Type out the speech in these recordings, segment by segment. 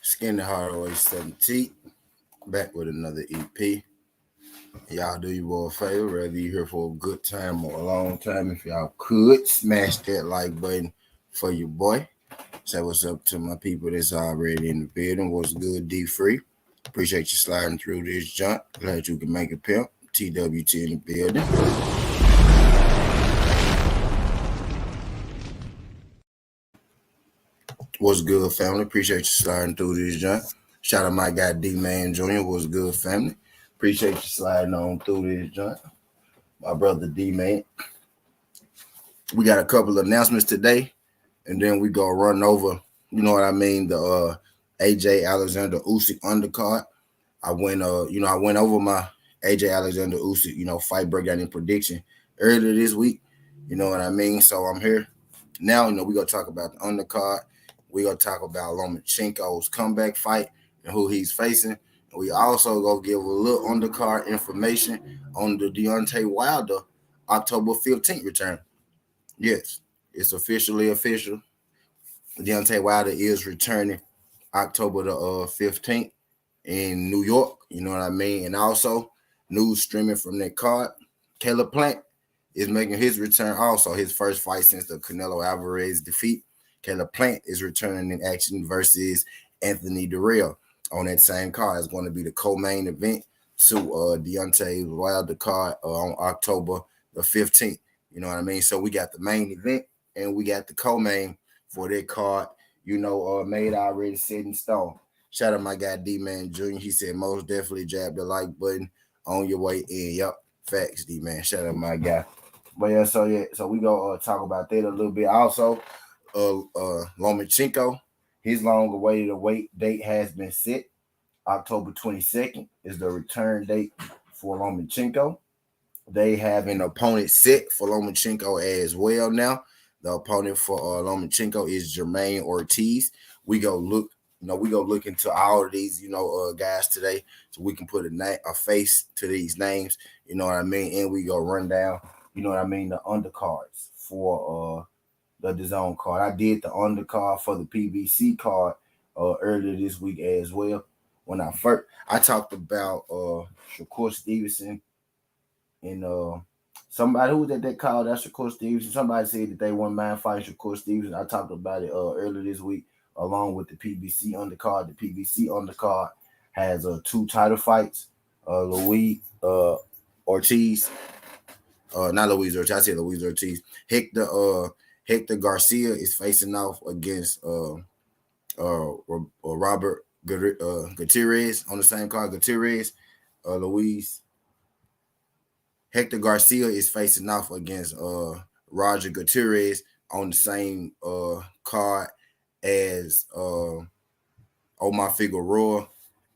Skin the Hard Way 17, back with another EP. Y'all do you all a favor, whether you're here for a good time or a long time. If y'all could, smash that like button for your boy. Say what's up to my people that's already in the building. What's good, D-Free? Appreciate you sliding through this junk. Glad you can make it pimp. TWT in the building. What's good, family? Appreciate you sliding through this junk. Shout out my guy D-Man Jr. What's good, family? Appreciate you sliding on through this junk. My brother D-Man. We got a couple of announcements today, and then we go run over, you know what I mean, the AJ-Usyk undercard. I went over my AJ-Usyk, fight breakdown and prediction earlier this week. You know what I mean? So I'm here. Now, we're going to talk about the undercard. We're going to talk about Lomachenko's comeback fight and who he's facing. And we also going to give a little undercard information on the Deontay Wilder October 15th return. Yes, it's officially official. Deontay Wilder is returning October the 15th in New York. You know what I mean? And also, news streaming from that card, Caleb Plant is making his return also. His first fight since the Canelo Alvarez defeat. Caleb Plant is returning in action versus Anthony Dirrell on that same card. It's going to be the co-main event to Deontay Wilder card on October the 15th. You know what I mean? So we got the main event and we got the co-main for that card, made already set in stone. Shout out my guy D-Man Jr. He said most definitely jab the like button on your way in. Yup, facts, D-Man. Shout out my guy. But so we go talk about that a little bit. Also, Lomachenko, his long-awaited wait date has been set. October 22nd is the return date for Lomachenko. They have an opponent set for Lomachenko as well now. The opponent for Lomachenko is Jermaine Ortiz. We go look into all of these, guys today, so we can put a face to these names. You know what I mean? And we go run down, the undercards for the DAZN card. I did the undercard for the PBC card earlier this week as well. When I talked about Shakur Stevenson and somebody who was at that call, that's Shakur Stevenson. Somebody said that they wouldn't mind fighting Shakur Stevenson. I talked about it earlier this week, along with the PBC undercard. The PBC undercard has 2 title fights. Luis Ortiz, not Luis Ortiz. I said Luis Ortiz. Hector Garcia is facing off against Robert Gutierrez on the same card. Hector Garcia is facing off against Roger Gutierrez on the same card as Omar Figueroa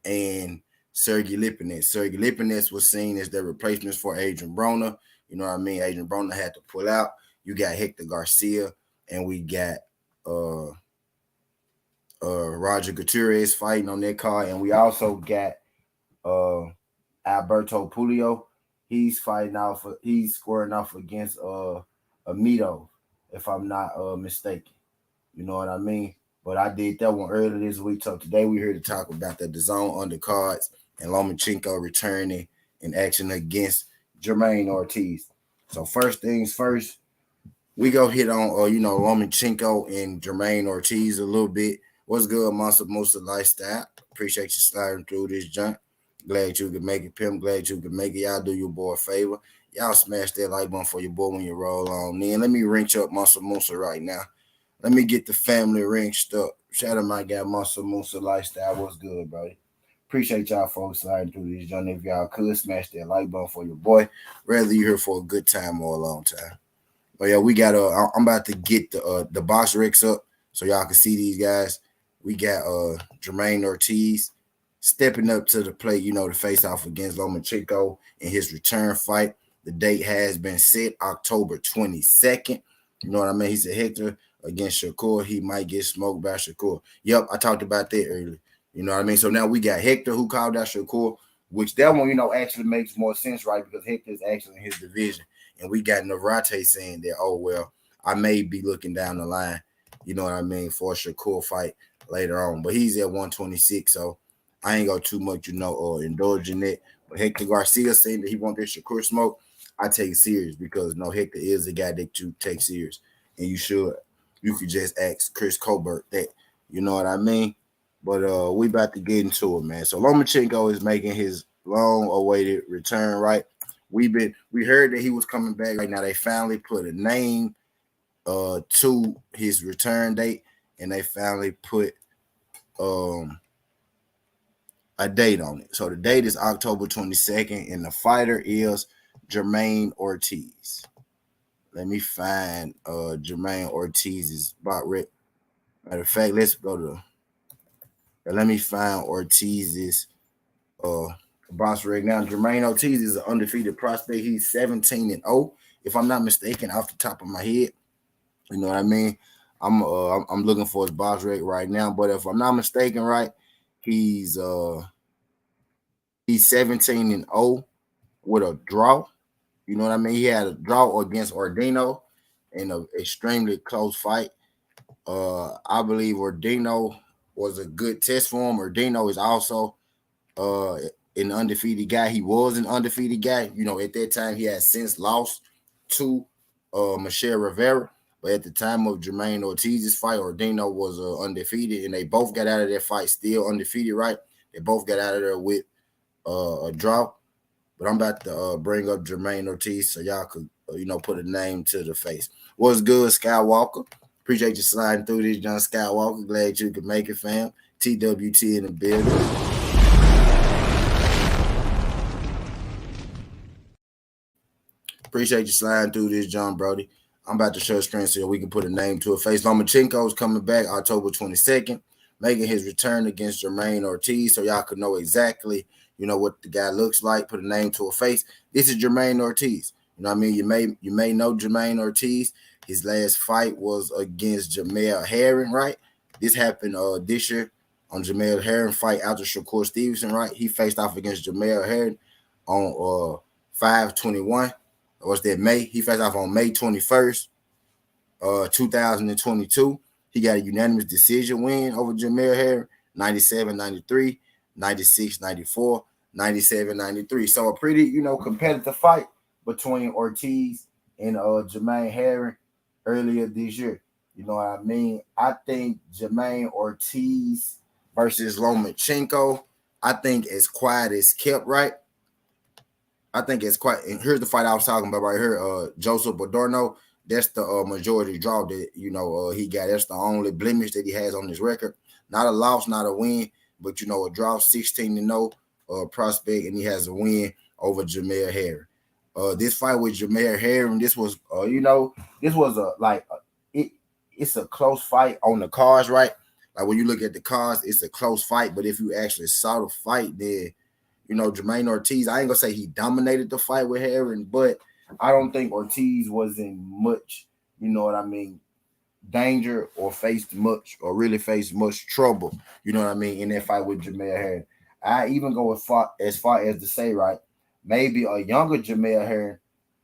and Sergey Lipinets. Sergey Lipinets was seen as the replacements for Adrian Broner. You know what I mean? Adrian Broner had to pull out. You got Hector Garcia, and we got Roger Gutierrez fighting on that card, and we also got Alberto Puello. He's squaring off against Amito, if I'm not mistaken. You know what I mean? But I did that one earlier this week. So today we're here to talk about the DAZN undercards and Lomachenko returning in action against Jermaine Ortiz. So first things first, we go hit on Lomachenko and Jermaine Ortiz a little bit. What's good, Monster Musa Lifestyle? Appreciate you sliding through this junk. Glad you could make it, pimp. Glad you could make it. Y'all do your boy a favor. Y'all smash that like button for your boy when you roll on in. Let me wrench up Monster Musa right now. Let me get the family wrenched up. Shout out my guy, Monster Musa Lifestyle. What's good, buddy? Appreciate y'all folks sliding through this journey. If y'all could, smash that like button for your boy. Whether you're here for a good time or a long time. But yeah, we got I'm about to get the box Rex up so y'all can see these guys. We got Jermaine Ortiz stepping up to the plate, to face off against Lomachenko in his return fight. The date has been set, October 22nd. You know what I mean? He said Hector against Shakur. He might get smoked by Shakur. Yep, I talked about that earlier. You know what I mean? So now we got Hector who called out Shakur, which that one, actually makes more sense, right? Because Hector is actually in his division. And we got Navarrete saying that, oh, well, I may be looking down the line, you know what I mean, for a Shakur fight later on. But he's at 126, so I ain't go too much, indulging it. But Hector Garcia saying that he want this Shakur smoke, I take it serious because Hector is a guy that you take serious, and you should. You could just ask Chris Colbert that. You know what I mean? But we about to get into it, man. So Lomachenko is making his long-awaited return, right? We heard that he was coming back. Right now, they finally put a name to his return date, and they finally put a date on it. So the date is October 22nd, and the fighter is Jermaine Ortiz. Let me find Jermaine Ortiz's bout rec. Matter of fact, let's go to. Let me find Ortiz's box rec now. Jermaine Ortiz is an undefeated prospect. He's 17-0, if I'm not mistaken, off the top of my head. You know what I mean? I'm looking for his box rec right now, but if I'm not mistaken, right, he's 17-0 with a draw. You know what I mean? He had a draw against Ordino in an extremely close fight. I believe Ordino was a good test for him. Ordino is also an undefeated guy. He was an undefeated guy. At that time, he had since lost to Michelle Rivera. But at the time of Jermaine Ortiz's fight, Ordino was undefeated, and they both got out of that fight still undefeated, right? They both got out of there with a draw. But I'm about to bring up Jermaine Ortiz so y'all could, put a name to the face. What's good, Skywalker? Appreciate you sliding through this, John Skywalker. Glad you could make it, fam. TWT in the building. Appreciate you sliding through this, John Brody. I'm about to show the screen so we can put a name to a face. Lomachenko is coming back October 22nd, making his return against Jermaine Ortiz so y'all could know exactly, what the guy looks like, put a name to a face. This is Jermaine Ortiz. You know what I mean? You may know Jermaine Ortiz. His last fight was against Jamel Herring, right? This happened this year on Jamel Herring fight after Shakur Stevenson, right? He faced off against Jamel Herring on 5/21. Was that May? He faced off on May 21st, 2022. He got a unanimous decision win over Jamel Herring, 97-93, 96-94, 97-93. So a pretty, competitive fight between Ortiz and Jermaine Herring earlier this year. You know what I mean? I think Jermaine Ortiz versus Lomachenko, I think as quiet as kept, right? I think it's quite. And here's the fight I was talking about right here. Joseph Badorno. That's the majority draw that he got. That's the only blemish that he has on his record. Not a loss, not a win, but a draw 16-0 prospect, and he has a win over Jamel Herring. This fight with Jamel Herring, this was it's a close fight on the cards, right? Like when you look at the cards, it's a close fight. But if you actually saw the fight, then Jermaine Ortiz, I ain't gonna say he dominated the fight with Herring, but I don't think Ortiz was in much, danger or really faced much trouble, in that fight with Jamel Herring. I even go as far as to say, right, maybe a younger Jamel Herring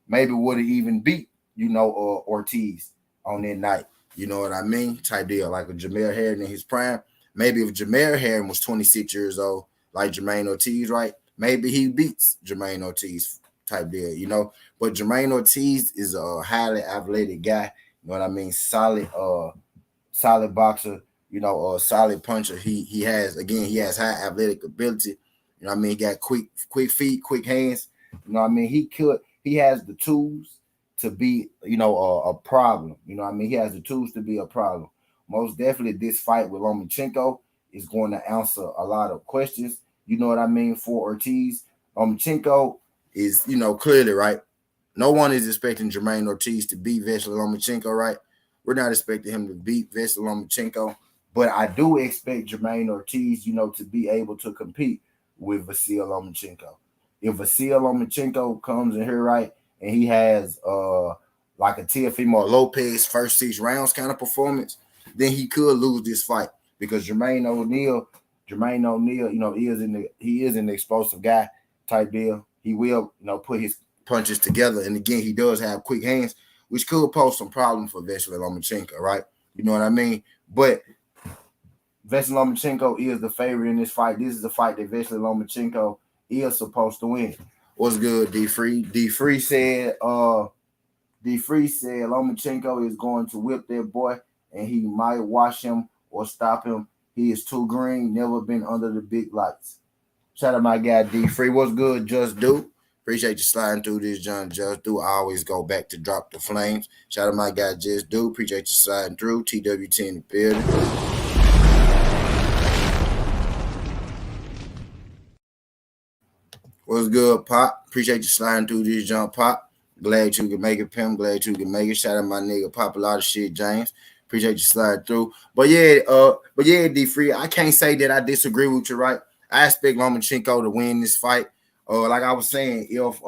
maybe would have even beat, Ortiz on that night. You know what I mean? Type deal, like a Jamel Herring in his prime. Maybe if Jamel Herring was 26 years old, like Jermaine Ortiz, right? Maybe he beats Jermaine Ortiz type deal, But Jermaine Ortiz is a highly athletic guy. You know what I mean? Solid boxer, solid puncher. He has high athletic ability. You know what I mean? He got quick feet, quick hands. You know what I mean? He has the tools to be, a problem. You know what I mean? He has the tools to be a problem. Most definitely this fight with Lomachenko is going to answer a lot of questions. You know what I mean? For Ortiz, Lomachenko is, clearly, right? No one is expecting Jermaine Ortiz to beat Vasily Lomachenko, right? We're not expecting him to beat Vasily Lomachenko, but I do expect Jermaine Ortiz, to be able to compete with Vasily Lomachenko. If Vasily Lomachenko comes in here, right, and he has like a Teofimo Lopez first 6 rounds kind of performance, then he could lose this fight because Jermaine O'Neal, he is an explosive guy type deal. He will, put his punches together. And again, he does have quick hands, which could pose some problems for Vasily Lomachenko, right? You know what I mean? But Vasily Lomachenko is the favorite in this fight. This is the fight that Vasily Lomachenko is supposed to win. What's good, D Free? D Free said Lomachenko is going to whip that boy and he might wash him or stop him. He is too green, never been under the big lights. Shout out my guy D Free. What's good, Just Do? Appreciate you sliding through this, John. Just Do. I always go back to drop the flames. Shout out my guy Just Do. Appreciate you sliding through. TWT in the building. What's good, Pop? Appreciate you sliding through this, John Pop. Glad you can make it, Pim. Glad you can make it. Shout out my nigga Pop a lot of shit, James. Appreciate you sliding through. But yeah, D Free. I can't say that I disagree with you, right? I expect Lomachenko to win this fight. Like I was saying, if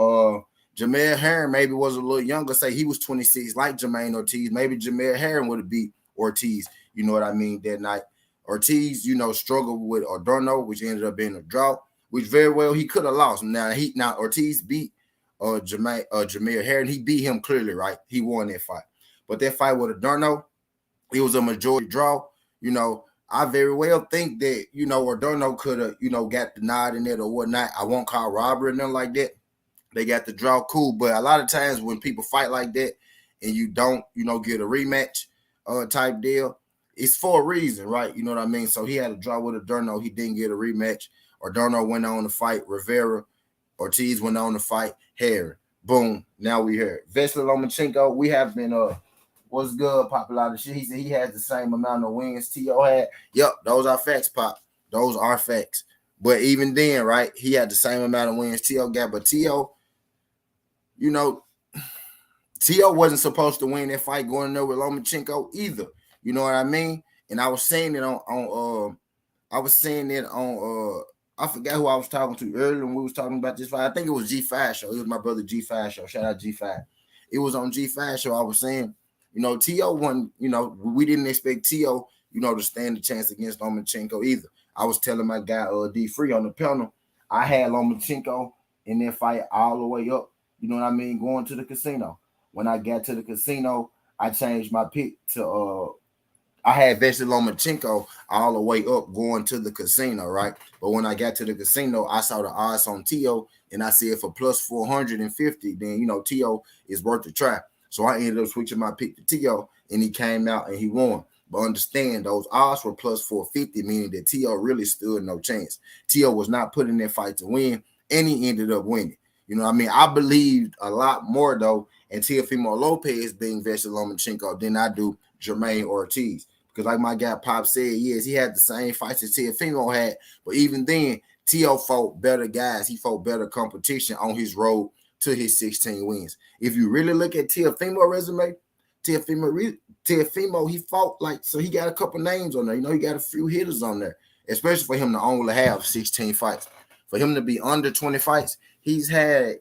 Jamel Herring maybe was a little younger, say he was 26, like Jermaine Ortiz, maybe Jamel Herring would have beat Ortiz. You know what I mean? That night, Ortiz, struggled with Adorno, which ended up being a draw, which very well he could have lost. Now Ortiz beat Jamel Herring. He beat him clearly, right? He won that fight. But that fight with Adorno, it was a majority draw. I very well think that, Adorno could have, got the nod in it or whatnot. I won't call robbery and nothing like that. They got the draw, cool. But a lot of times when people fight like that and you don't, get a rematch type deal, it's for a reason, right? You know what I mean? So he had a draw with Adorno. He didn't get a rematch. Adorno went on to fight Rivera. Ortiz went on to fight Herring. Boom. Now we here. Vasily Lomachenko, we have been what's good, Pop? A lot of shit. He said he has the same amount of wins T.O. had. Yep, those are facts, Pop. Those are facts. But even then, right, he had the same amount of wins T.O. got. But T.O., T.O. wasn't supposed to win that fight going there with Lomachenko either. You know what I mean? And I was saying it I forgot who I was talking to earlier when we was talking about this fight. I think it was G5 show. It was my brother G5 show. Shout out G5. It was on G5 show. I was saying, T.O. won, we didn't expect T.O., to stand a chance against Lomachenko either. I was telling my guy D Free on the panel, I had Lomachenko in that fight all the way up, you know what I mean, going to the casino. When I got to the casino, I changed my pick to I had Vasily Lomachenko all the way up going to the casino, right? But when I got to the casino, I saw the odds on T.O. and I said for plus 450, then, T.O. is worth a try. So I ended up switching my pick to T.O. and he came out and he won. But understand, those odds were plus 450, meaning that T.O. really stood no chance. T.O. was not put in that fight to win, and he ended up winning. You know what I mean? I believed a lot more, though, in Teofimo Lopez being Vasily Lomachenko than I do Jermaine Ortiz. Because like my guy Pop said, yes, he had the same fights that Teofimo had, but even then, T.O. fought better guys. He fought better competition on his road to his 16 wins. If you really look at Teofimo resume, Teofimo, he fought so he got a couple names on there. He got a few hitters on there, especially for him to only have 16 fights. For him to be under 20 fights, he's had,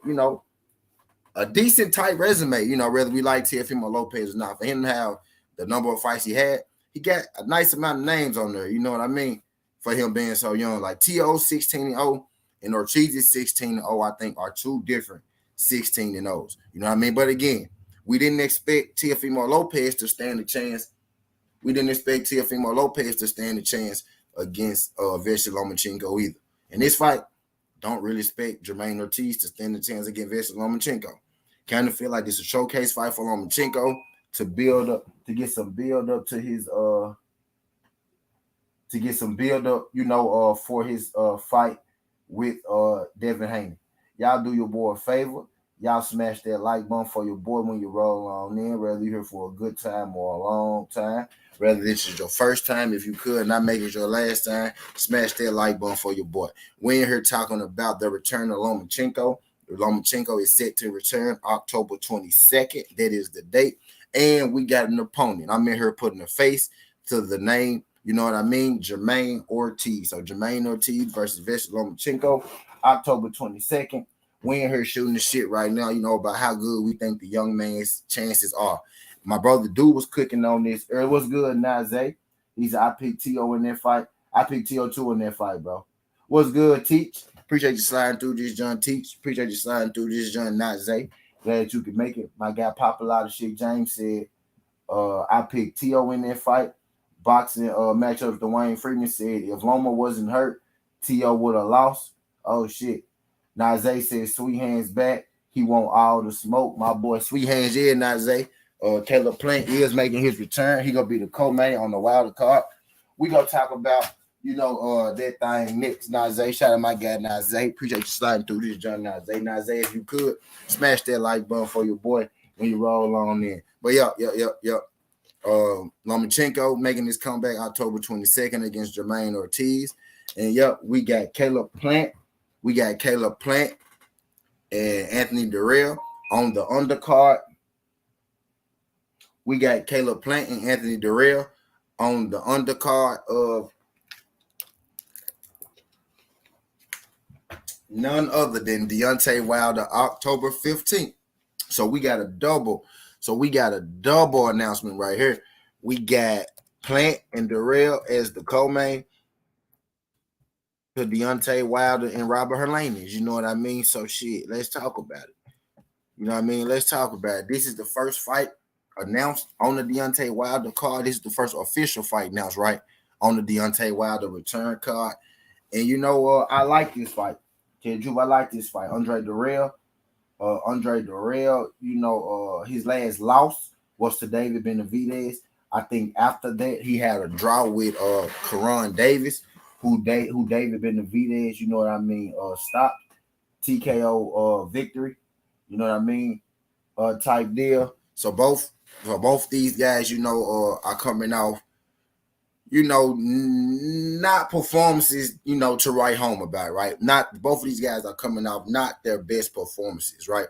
a decent type resume, whether we like Teofimo Lopez or not. For him to have the number of fights he had, he got a nice amount of names on there, you know what I mean? For him being so young. Like T.O. 16-0 and Ortiz 16-0, I think, are two different 16-0s. You know what I mean? But again, we didn't expect Teofimo Lopez to stand a chance. We didn't expect Teofimo Lopez to stand a chance against Vasily Lomachenko either. In this fight, don't really expect Jermaine Ortiz to stand a chance against Vasily Lomachenko. Kind of feel like this is a showcase fight for Lomachenko to build up, to get some build up to his for his fight with Devin Haney. Y'all do your boy a favor. Y'all smash that like button for your boy when you roll on in, whether you're here for a good time or a long time. Whether this is your first time, if you could, not make it your last time, smash that like button for your boy. We're in here talking about the return of Lomachenko. Lomachenko is set to return October 22nd. That is the date. And we got an opponent. I'm in here putting a face to the name, you know what I mean? Jermaine Ortiz. So Jermaine Ortiz versus Vasily Lomachenko, October 22nd. We in here shooting the shit right now, about how good we think the young man's chances are. My brother Dude was cooking on this. What's good, Nazay? I picked T.O. in that fight. I picked T.O. too in that fight, bro. What's good, Teach? Appreciate you sliding through this, John Teach. Appreciate you sliding through this, John Nazay. Glad you could make it. My guy Pop a lot of shit. James said, I picked T.O. in that fight. boxing matchup, Dwayne Freeman said if Loma wasn't hurt, T.O. would have lost. Oh, shit. Nazay said Sweet Hands back. He want all the smoke. My boy Sweet Hands, yeah, Nazay. Caleb Plant is making his return. He going to be the co-main on the wild card. We going to talk about, that thing next. Nazay, shout out my guy, Nazay. Appreciate you sliding through this, John Nazay. Nazay, if you could, smash that like button for your boy when you roll on in. But, yep. Lomachenko making his comeback October 22nd against Jermaine Ortiz. And, we got Caleb Plant. We got Caleb Plant and Anthony Dirrell on the undercard. We got Caleb Plant and Anthony Dirrell on the undercard of none other than Deontay Wilder October 15th. So we got a double. Announcement right here. We got Plant and Dirrell as the co-main to Deontay Wilder and Robert Hernandez. You know what I mean? So shit, let's talk about it. You know what I mean? Let's talk about it. This is the first fight announced on the Deontay Wilder card. This is the first official fight announced, right, on the Deontay Wilder return card. And I like this fight. I like this fight. Andre Dirrell, his last loss was to David Benavidez. I think after that he had a draw with Karan Davis, who David Benavidez, you know what I mean, stopped TKO victory, you know what I mean, type deal. So both these guys, are coming off, not performances, to write home about, right? Not both of these guys are coming off not their best performances, right?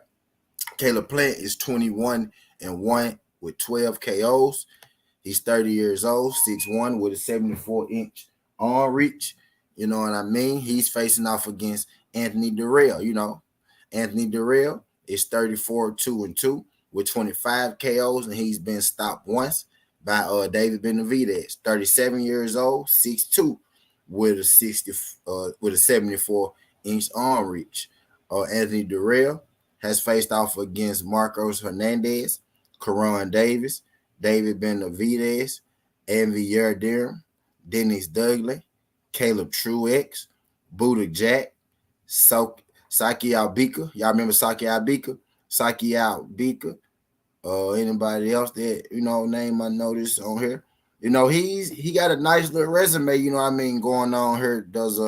Caleb Plant is 21-1 with 12 KOs. He's 30 years old, 6'1", with a 74-inch arm reach. You know what I mean? He's facing off against Anthony Dirrell. Anthony Dirrell is 34-2-2 with 25 KOs, and he's been stopped once by David Benavidez, 37 years old, 6'2", with a 74-inch arm reach. Anthony Dirrell has faced off against Marcos Hernandez, Karan Davis, David Benavidez, Envy Yerdirm, Dennis Dudley, Caleb Truex, Buddha Jack, Saki Albika. Y'all remember Saki Albika? Anybody else that, name I noticed on here? He got a nice little resume, going on here. Does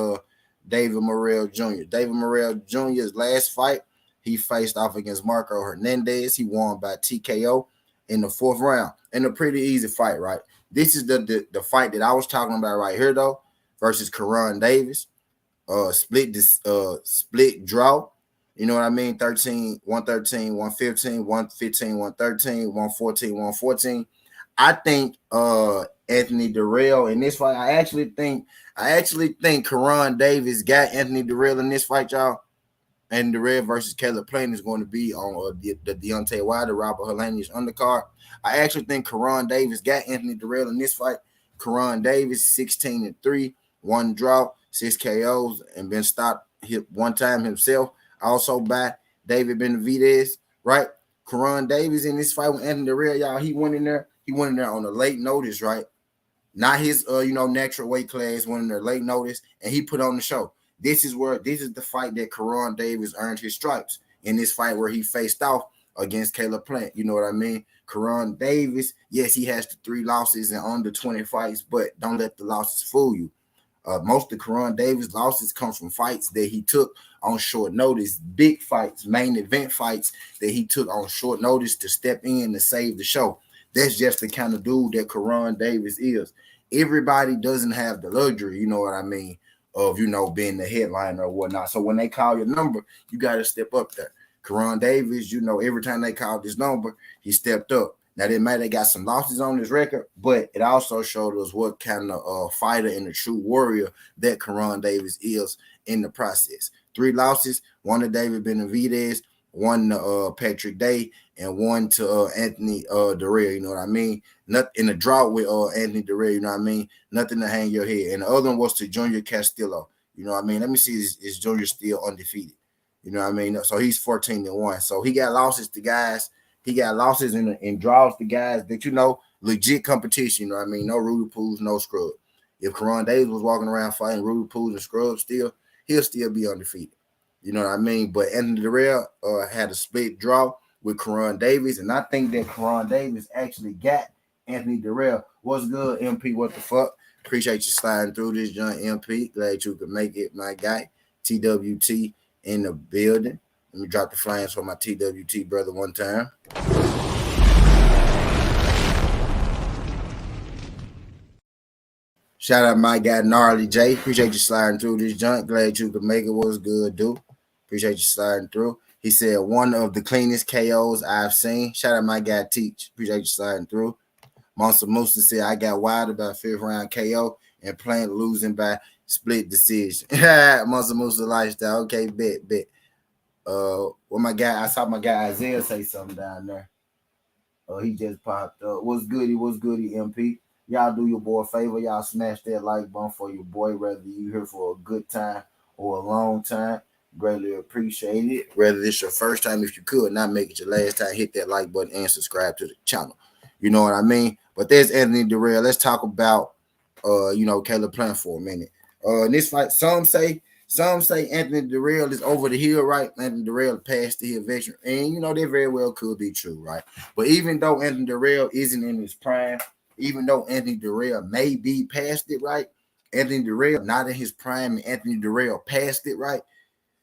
David Morrell Jr. David Morrell Jr.'s last fight, he faced off against Marco Hernandez. He won by TKO in the 4th round. In a pretty easy fight, right? This is the fight that I was talking about right here, though, versus Karan Davis. Split draw. You know what I mean? 13, 113, 115, 115, 113, 114, 114. I think Anthony Dirrell in this fight, I actually think Karan Davis got Anthony Dirrell in this fight, y'all. And Dirrell versus Caleb Plant is going to be on the Deontay Wilder, Robert Hernandez undercard. I actually think Karan Davis got Anthony Dirrell in this fight. Karan Davis, 16-3, 1 draw, 6 KOs, and been stopped one time himself. Also by David Benavidez, right? Karan Davis in this fight with Anthony Dirrell, y'all, he went in there on a late notice, right? Not his natural weight class, went in there late notice, and he put on the show. This is the fight that Karan Davis earned his stripes, in this fight where he faced off against Caleb Plant. You know what I mean? Karan Davis, yes, he has the 3 losses in under 20 fights, but don't let the losses fool you. Most of Karan Davis' losses come from fights that he took on short notice, big fights, main event fights that he took on short notice to step in to save the show. That's just the kind of dude that Karan Davis is. Everybody doesn't have the luxury, you know what I mean, of, being the headliner or whatnot. So when they call your number, you got to step up there. Karan Davis, every time they called his number, he stepped up. Now, they might have got some losses on his record, but it also showed us what kind of fighter and a true warrior that Karan Davis is in the process. 3 losses, 1 to David Benavidez, 1 to Patrick Day, and 1 to Anthony Dirrell, you know what I mean? Not in a draw with Anthony Dirrell, you know what I mean? Nothing to hang your head. And the other one was to Junior Castillo, you know what I mean? Let me see, is Junior still undefeated? You know what I mean? So he's 14-1. So he got losses to guys. He got losses and draws to guys that, legit competition. You know what I mean? No Rudy Pools, no scrub. If Karan Davis was walking around fighting Rudy Pools and scrubs still, he'll still be undefeated. You know what I mean? But Anthony Dirrell had a split draw with Karan Davis, and I think that Karan Davis actually got Anthony Dirrell. What's good, MP? What the fuck? Appreciate you sliding through this, John MP. Glad you could make it, my guy. TWT in the building. Let me drop the flames for my TWT brother one time. Shout out my guy Gnarly J. Appreciate you sliding through this junk. Glad you could make it. What's good, dude? Appreciate you sliding through. He said one of the cleanest KOs I've seen. Shout out my guy Teach. Appreciate you sliding through. Monster Musa said I got wild about 5th round KO and Plant losing by split decision. Monster Musa lifestyle. Okay, bet. Well, my guy, I saw my guy Isaiah say something down there. He just popped up. What's goody, MP? Y'all do your boy a favor. Y'all smash that like button for your boy, whether you here for a good time or a long time. Greatly appreciate it. Whether it's your first time, if you could not make it your last time, hit that like button and subscribe to the channel. You know what I mean? But there's Anthony Dirrell. Let's talk about Caleb Plant for a minute. In this fight, some say Anthony Dirrell is over the hill, right? Anthony Dirrell passed the hill veteran. And that very well could be true, right? But even though Anthony Dirrell isn't in his prime, even though Anthony Dirrell may be past it, right? Anthony Dirrell not in his prime, and Anthony Dirrell passed it, right?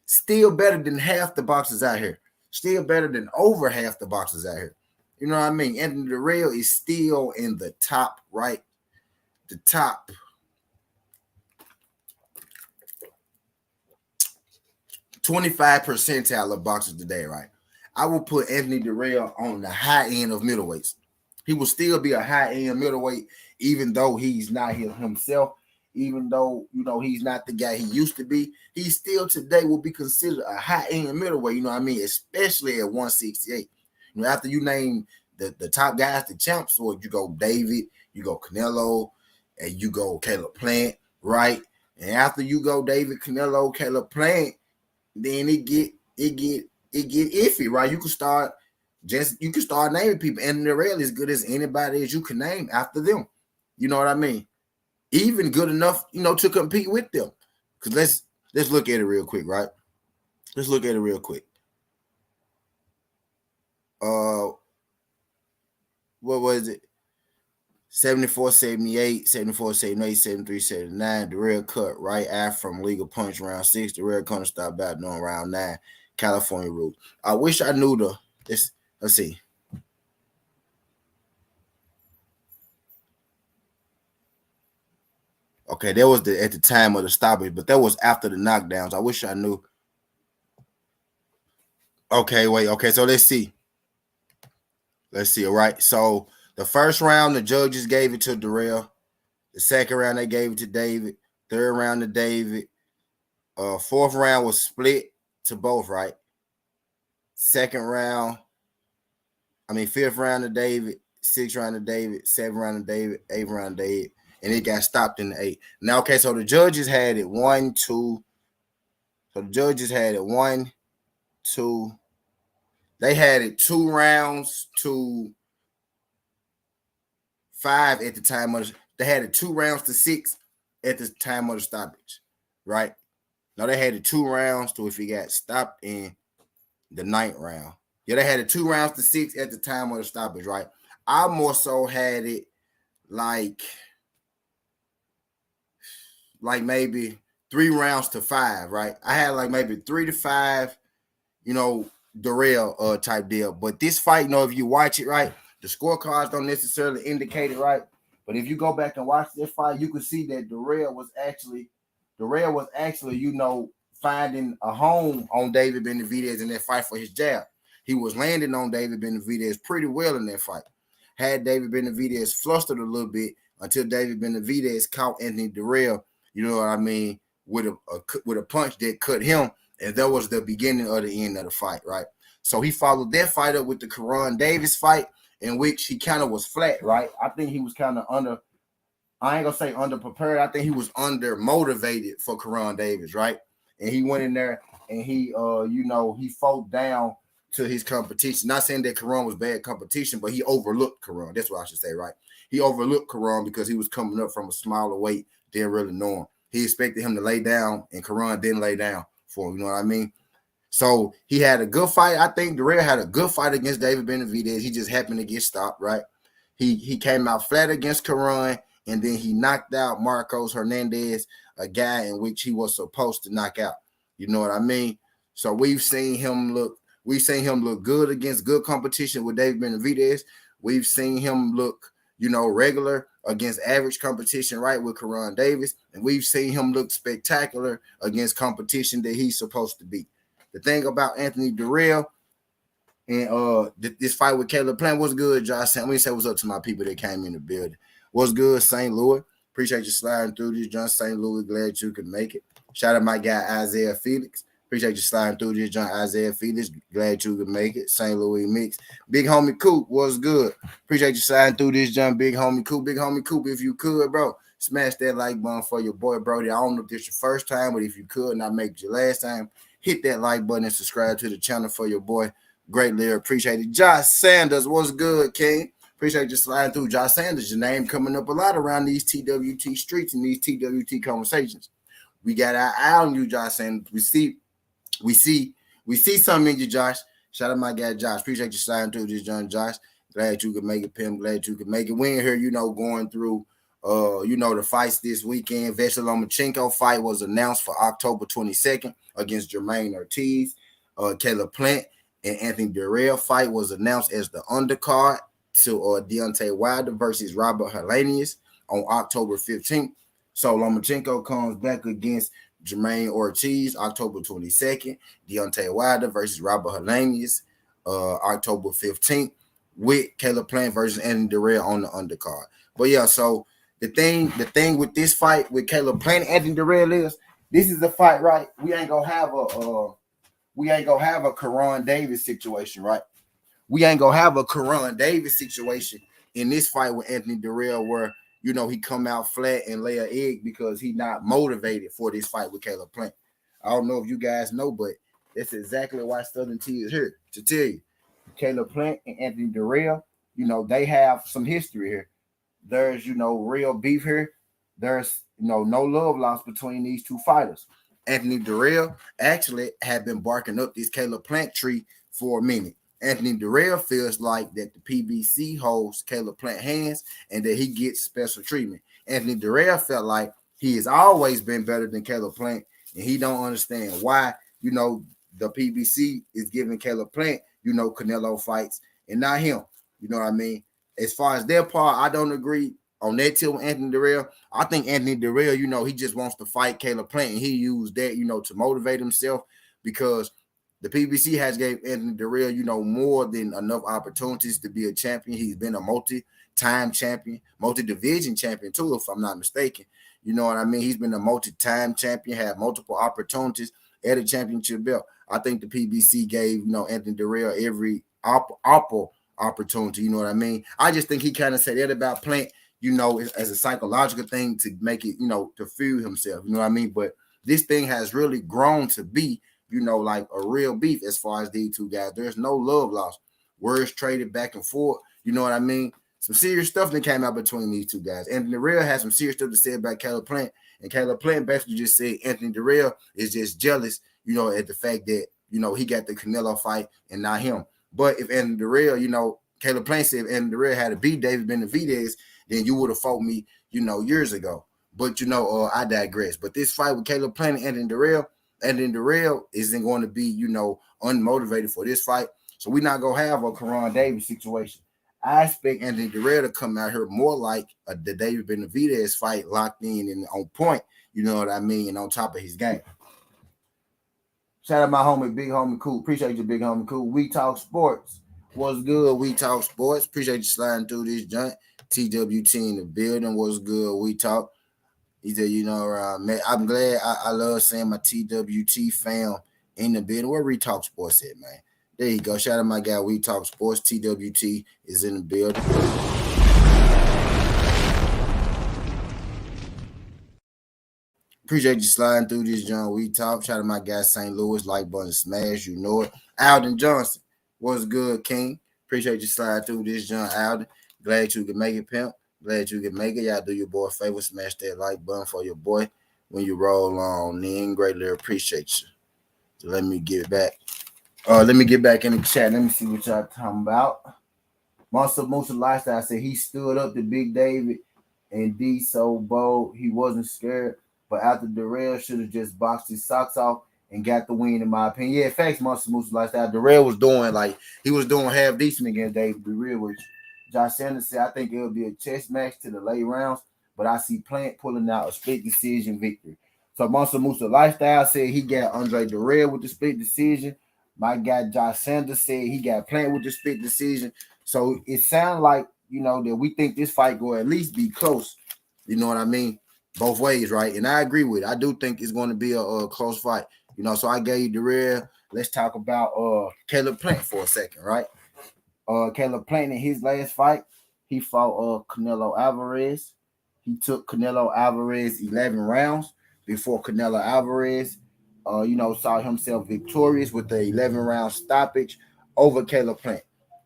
Still better than half the boxers out here. Still better than over half the boxers out here. You know what I mean? Anthony Dirrell is still in the top, right? The top 25 percentile of boxers today, right? I will put Anthony Dirrell on the high end of middleweights. He will still be a high-end middleweight, even though he's not himself, even though, he's not the guy he used to be. He still today will be considered a high-end middleweight, you know what I mean, especially at 168. After you name the top guys, the champs, or you go David, you go Canelo, and you go Caleb Plant, right? And after you go David, Canelo, Caleb Plant, then it get iffy, right? You can start naming people. And Dirrell is good as anybody as you can name after them. You know what I mean? Even good enough, to compete with them. Because let's look at it real quick, right? Let's look at it real quick. What was it? 74, 78, 74, 78, 73, 79. Dirrell cut right after from legal punch round 6. Dirrell couldn't stop back on round 9. California rules. I wish I knew this. Let's see. Okay, that was at the time of the stoppage, but that was after the knockdowns. I wish I knew. Okay, wait. Okay, so let's see. All right. So the first round, the judges gave it to Dirrell. The second round, they gave it to David. Third round to David. Fourth round was split to both, right? Fifth round to David. Sixth round to David. Seventh round to David. Eighth round to David. And it got stopped in the 8th. Now, okay, so the judges had it 1, 2. So the judges had it 1, 2. They had it 2 rounds to 5 at the time of they had it 2 rounds to 6 at the time of the stoppage, right? Now they had it 2 rounds to if he got stopped in the 9th round. Yeah, they had it 2 rounds to 6 at the time of the stoppage, right? I more so had it like maybe 3 rounds to 5, right? I had like maybe 3 to 5, Dirrell type deal. But this fight, if you watch it, right, the scorecards don't necessarily indicate it, right? But if you go back and watch this fight, you can see that Dirrell was actually, finding a home on David Benavidez in that fight for his jab. He was landing on David Benavidez pretty well in that fight. Had David Benavidez flustered a little bit until David Benavidez caught Anthony Dirrell, you know what I mean, with a punch that cut him, and that was the beginning of the end of the fight, right? So he followed that fight up with the Karan Davis fight, in which he kind of was flat, right? I think he was kind of I ain't gonna say underprepared. I think he was under motivated for Karan Davis, right? And he went in there and he he fought down to his competition. Not saying that Karan was bad competition, but he overlooked Karan. That's what I should say, right? He overlooked Karan because he was coming up from a smaller weight, didn't really know him. He expected him to lay down, and Karan didn't lay down for him. You know what I mean? So he had a good fight. I think Dirrell had a good fight against David Benavidez. He just happened to get stopped, right? He came out flat against Karan, and then he knocked out Marcos Hernandez, a guy in which he was supposed to knock out. You know what I mean? So we've seen him look good against good competition with David Benavidez. We've seen him look, regular against average competition, right, with Karan Davis. And we've seen him look spectacular against competition that he's supposed to be. The thing about Anthony Dirrell and this fight with Caleb Plant was good, Josh. Let me say what's up to my people that came in the building. What's good, St. Louis? Appreciate you sliding through this, John. St. Louis, glad you could make it. Shout out my guy, Isaiah Felix. Appreciate you sliding through this, John. Isaiah Felix, glad you could make it. St. Louis Mix. Big homie Coop, what's good? Appreciate you sliding through this, John. Big homie Coop. Big homie Coop, if you could, bro, smash that like button for your boy, Brody. I don't know if this is your first time, but if you could not make it your last time, hit that like button and subscribe to the channel for your boy. Greatly appreciate it. Josh Sanders, what's good, King? Appreciate you sliding through. Josh Sanders, your name coming up a lot around these TWT streets and these TWT conversations. We got our eye on you, Josh Sanders. We see something in you, Josh. Shout out my guy, Josh. Appreciate you sliding through this, John. Josh, glad you could make it, Pim. Glad you could make it. We in here, going through, the fights this weekend. Vasily Lomachenko fight was announced for October 22nd against Loma-Ortiz. Caleb Plant and Anthony Dirrell fight was announced as the undercard to Deontay Wilder versus Robert Helenius on October 15th. So Lomachenko comes back against Loma-Ortiz October 22nd. Deontay Wilder versus Robert Helenius October 15th with Caleb Plant versus Anthony Dirrell on the undercard. But yeah, so the thing with this fight with Caleb Plant and Anthony Dirrell is this is the fight, right? We ain't gonna have a Karan Davis situation, right? We ain't gonna have a Karan Davis situation in this fight with Anthony Dirrell where he come out flat and lay an egg because he not motivated for this fight with Caleb Plant. I don't know if you guys know, but that's exactly why Southern T is here to tell you. Caleb Plant and Anthony Dirrell, they have some history here. There's, real beef here. There's, no love lost between these two fighters. Anthony Dirrell actually had been barking up this Caleb Plant tree for a minute. Anthony Dirrell feels like that the PBC holds Caleb Plant hands and that he gets special treatment. Anthony Dirrell felt like he has always been better than Caleb Plant, and he don't understand why, the PBC is giving Caleb Plant, Canelo fights and not him. You know what I mean? As far as their part, I don't agree on that too with Anthony Dirrell. I think Anthony Dirrell, he just wants to fight Caleb Plant, and he used that, to motivate himself because the PBC has gave Anthony Dirrell, more than enough opportunities to be a champion. He's been a multi-time champion, multi-division champion too, if I'm not mistaken. You know what I mean? He's been a multi-time champion, had multiple opportunities at a championship belt. I think the PBC gave, Anthony Dirrell every opportunity. You know what I mean? I just think he kind of said that about Plant, as a psychological thing to make it, to fuel himself. You know what I mean? But this thing has really grown to be, like a real beef as far as these two guys. There's no love lost. Words traded back and forth. You know what I mean? Some serious stuff that came out between these two guys. Anthony Dirrell had some serious stuff to say about Caleb Plant. And Caleb Plant basically just said Anthony Dirrell is just jealous, at the fact that, he got the Canelo fight and not him. But if Anthony Dirrell, Caleb Plant said if Anthony Dirrell had to beat David Benavidez, then you would have fought me, years ago. But, I digress. But this fight with Caleb Plant and Anthony Dirrell isn't going to be, unmotivated for this fight. So we're not going to have a Karan Davis situation. I expect Anthony Dirrell to come out here more like the David Benavidez fight, locked in and on point, you know what I mean, and on top of his game. Shout out my homie, Big Homie Cool. Appreciate you, Big Homie Cool. We Talk Sports. What's good? We Talk Sports. Appreciate you sliding through this joint. TWT in the building. What's good? We Talk. He said, man, I'm glad. I love seeing my TWT fam in the building. Where We Talk Sports at, man? There you go. Shout out my guy, We Talk Sports. TWT is in the building. Appreciate you sliding through this, John. We Talk. Shout out my guy, St. Louis. Like button smash. You know it. Alden Johnson. What's good, King? Appreciate you sliding through this, John Alden. Glad you can make it, pimp. Glad you can make it. Y'all do your boy a favor, smash that like button for your boy when you roll on in. Greatly appreciate you. So let me get back. Let me get back in the chat. Let me see what y'all talking about. Monster Lifestyle said he stood up to Big David and D so bold he wasn't scared. But after Dirrell should have just boxed his socks off and got the win, in my opinion. Yeah, facts, Monster Lifestyle. Dirrell was doing he was doing half decent against David Dirrell, which Josh Sanders said I think it'll be a chess match to the late rounds, but I see Plant pulling out a split decision victory. So Monster Lifestyle said he got Andre Dirrell with the split decision. My guy Josh Sanders said he got Plant with the split decision. So it sounds like, that we think this fight will at least be close. You know what I mean? Both ways, right? And I agree with it. I do think it's going to be a close fight. So I gave you Dirrell. Let's talk about Caleb Plant for a second, right? Caleb Plant in his last fight, he fought Canelo Alvarez. He took Canelo Alvarez 11 rounds before Canelo Alvarez, saw himself victorious with the 11-round stoppage over Caleb Plant.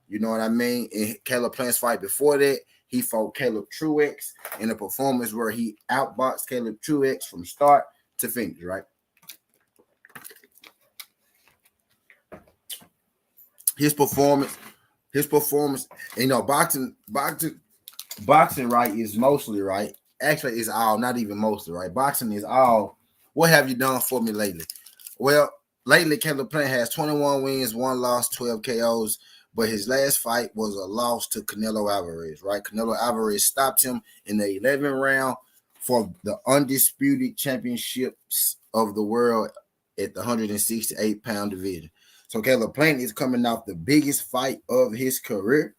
You know what I mean? In Caleb Plant's fight before that, he fought Caleb Truex in a performance where he outboxed Caleb Truex from start to finish, right? His performance, boxing, right, is mostly, right? Actually, it's all, not even mostly, right? Boxing is all. What have you done for me lately? Well, lately, Caleb Plant has 21 wins, 1 loss, 12 KOs. But his last fight was a loss to Canelo Alvarez, right? Canelo Alvarez stopped him in the 11th round for the undisputed championships of the world at the 168-pound division. So Caleb Plant is coming off the biggest fight of his career.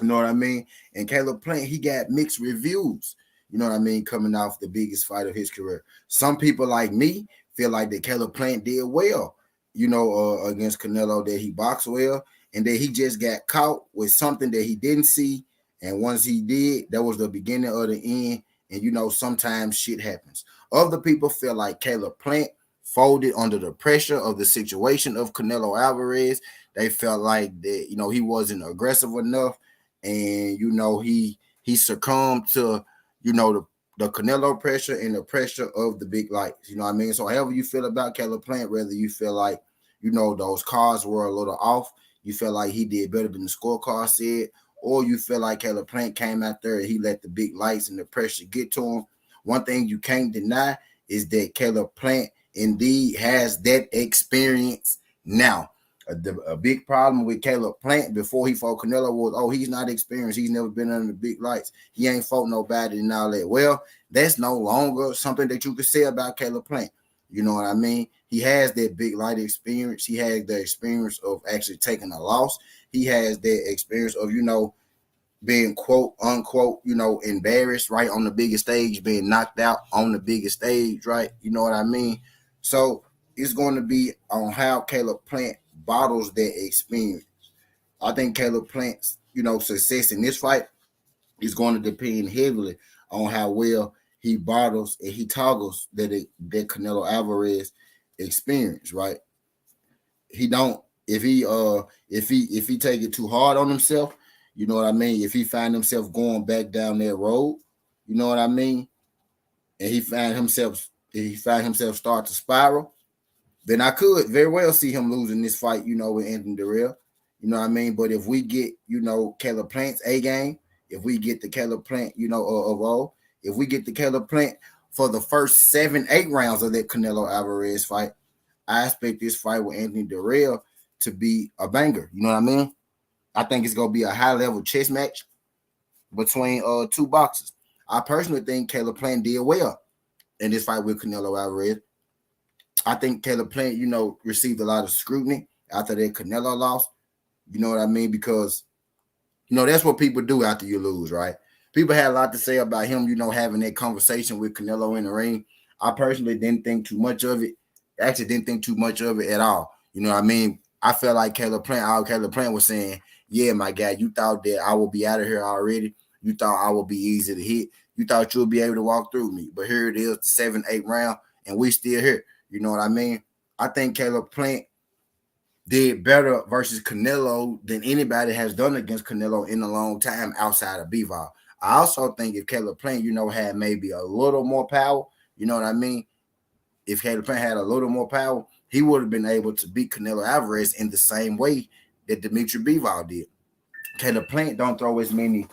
You know what I mean? And Caleb Plant, he got mixed reviews. You know what I mean? Coming off the biggest fight of his career. Some people like me feel like that Caleb Plant did well, against Canelo, that he boxed well. And that he just got caught with something that he didn't see. And once he did, that was the beginning of the end. And, sometimes shit happens. Other people feel like Caleb Plant folded under the pressure of the situation of Canelo Alvarez. They felt like that, he wasn't aggressive enough. And, he succumbed to, the Canelo pressure and the pressure of the big lights. You know what I mean? So however you feel about Caleb Plant, whether you feel like, those cards were a little off, you feel like he did better than the scorecard said, or you feel like Caleb Plant came out there and he let the big lights and the pressure get to him. One thing you can't deny is that Caleb Plant indeed has that experience now. A big problem with Caleb Plant before he fought Canelo was, he's not experienced. He's never been under the big lights. He ain't fought nobody and all that. Well, that's no longer something that you could say about Caleb Plant. You know what I mean? He has that big light experience. He has the experience of actually taking a loss. He has that experience of, being quote unquote, embarrassed right on the biggest stage, being knocked out on the biggest stage, right? You know what I mean? So it's going to be on how Caleb Plant bottles that experience. I think Caleb Plant's, success in this fight is going to depend heavily on how well he bottles and he toggles that Canelo Alvarez experience, right? He don't if he take it too hard on himself, you know what I mean? If he find himself going back down that road, you know what I mean? And he find himself start to spiral, then I could very well see him losing this fight, with Anthony Dirrell. You know what I mean? But if we get, Caleb Plant's A game, if we get the Caleb Plant, of all, if we get the Caleb Plant for the first 7-8 rounds of that Canelo Alvarez fight, I expect this fight with Anthony Dirrell to be a banger. You know what I mean? I think it's going to be a high-level chess match between two boxers. I personally think Caleb Plant did well in this fight with Canelo Alvarez. I think Caleb Plant, received a lot of scrutiny after that Canelo loss. You know what I mean? Because, that's what people do after you lose, right? People had a lot to say about him, having that conversation with Canelo in the ring. I personally didn't think too much of it. Actually didn't think too much of it at all. You know what I mean? I felt like Caleb Plant was saying, yeah, my guy, you thought that I will be out of here already. You thought I would be easy to hit. You thought you would be able to walk through me. But here it is, the 7-8 round, and we still here. You know what I mean? I think Caleb Plant did better versus Canelo than anybody has done against Canelo in a long time outside of Bivol. I also think if Caleb Plant, had maybe a little more power, you know what I mean? If Caleb Plant had a little more power, he would have been able to beat Canelo Alvarez in the same way that Dimitri Bivol did. Caleb Plant don't throw as many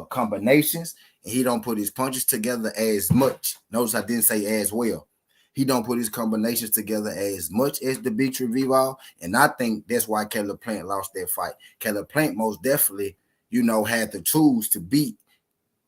combinations, and he don't put his punches together as much. Notice I didn't say as well. He don't put his combinations together as much as Dimitri Bivol, and I think that's why Caleb Plant lost that fight. Caleb Plant most definitely, had the tools to beat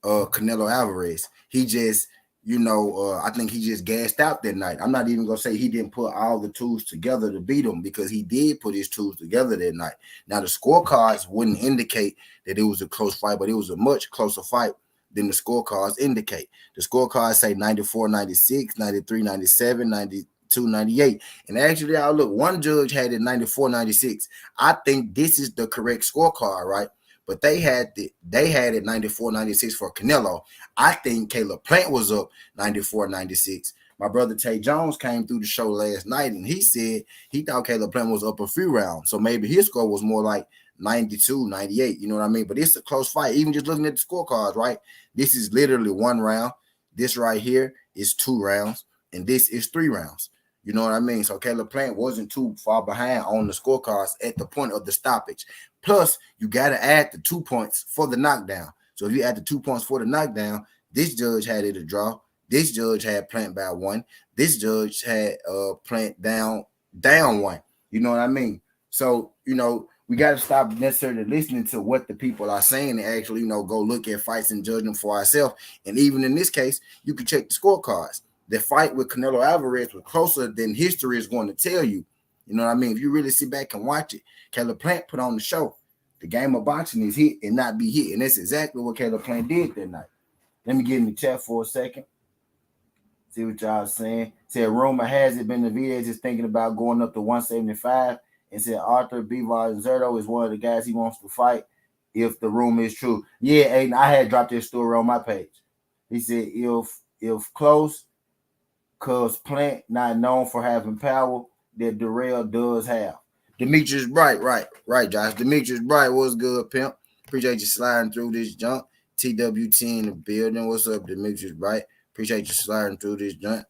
Canelo Alvarez. He just, I think he just gassed out that night. I'm not even gonna say he didn't put all the tools together to beat him, because he did put his tools together that night. Now the scorecards wouldn't indicate that it was a close fight, but it was a much closer fight than the scorecards indicate. The scorecards say 94-96, 93-97, 92-98. And actually, I look, one judge had it 94-96. I think this is the correct scorecard, right? But they had it 94-96 for Canelo. I think Caleb Plant was up 94-96. My brother Tay Jones came through the show last night, and he said he thought Caleb Plant was up a few rounds. So maybe his score was more like 92-98. You know what I mean? But it's a close fight. Even just looking at the scorecards, right? This is literally one round. This right here is 2 rounds, and this is 3 rounds. You know what I mean? So Caleb Plant wasn't too far behind on the scorecards at the point of the stoppage. Plus, you got to add the 2 points for the knockdown. So if you add the 2 points for the knockdown, this judge had it a draw. This judge had Plant by 1. This judge had Plant down 1. You know what I mean? So, we got to stop necessarily listening to what the people are saying and actually, go look at fights and judge them for ourselves. And even in this case, you can check the scorecards. The fight with Canelo Alvarez was closer than history is going to tell you. You know what I mean? If you really sit back and watch it, Caleb Plant put on the show. The game of boxing is hit and not be hit. And that's exactly what Caleb Plant did that night. Let me get in the chat for a second. See what y'all saying. Said, rumor has it Benavidez is thinking about going up to 175. And said, Arthur Bivol Zerto is one of the guys he wants to fight if the rumor is true. Yeah, Aiden, I had dropped this story on my page. He said, if close, because Plant not known for having power that Dirrell does have. Demetrius Bright, right, Josh. Demetrius Bright was good, pimp. Appreciate you sliding through this junk. TWT in the building. What's up, Demetrius Bright? Appreciate you sliding through this junk.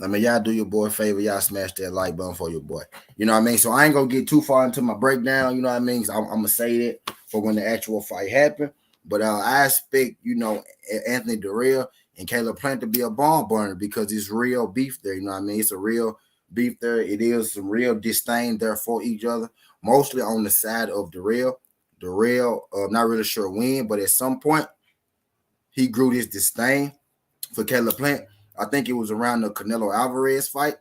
I mean, y'all do your boy a favor. Y'all smash that like button for your boy. You know what I mean? So I ain't going to get too far into my breakdown. You know what I mean? I'm going to say that for when the actual fight happened. But I expect, Anthony Dirrell and Caleb Plant to be a barn burner because it's real beef there. You know what I mean? It's a real beef there. It is some real disdain there for each other, mostly on the side of Dirrell. Dirrell, not really sure when, but at some point, he grew this disdain for Caleb Plant. I think it was around the Canelo Alvarez fight.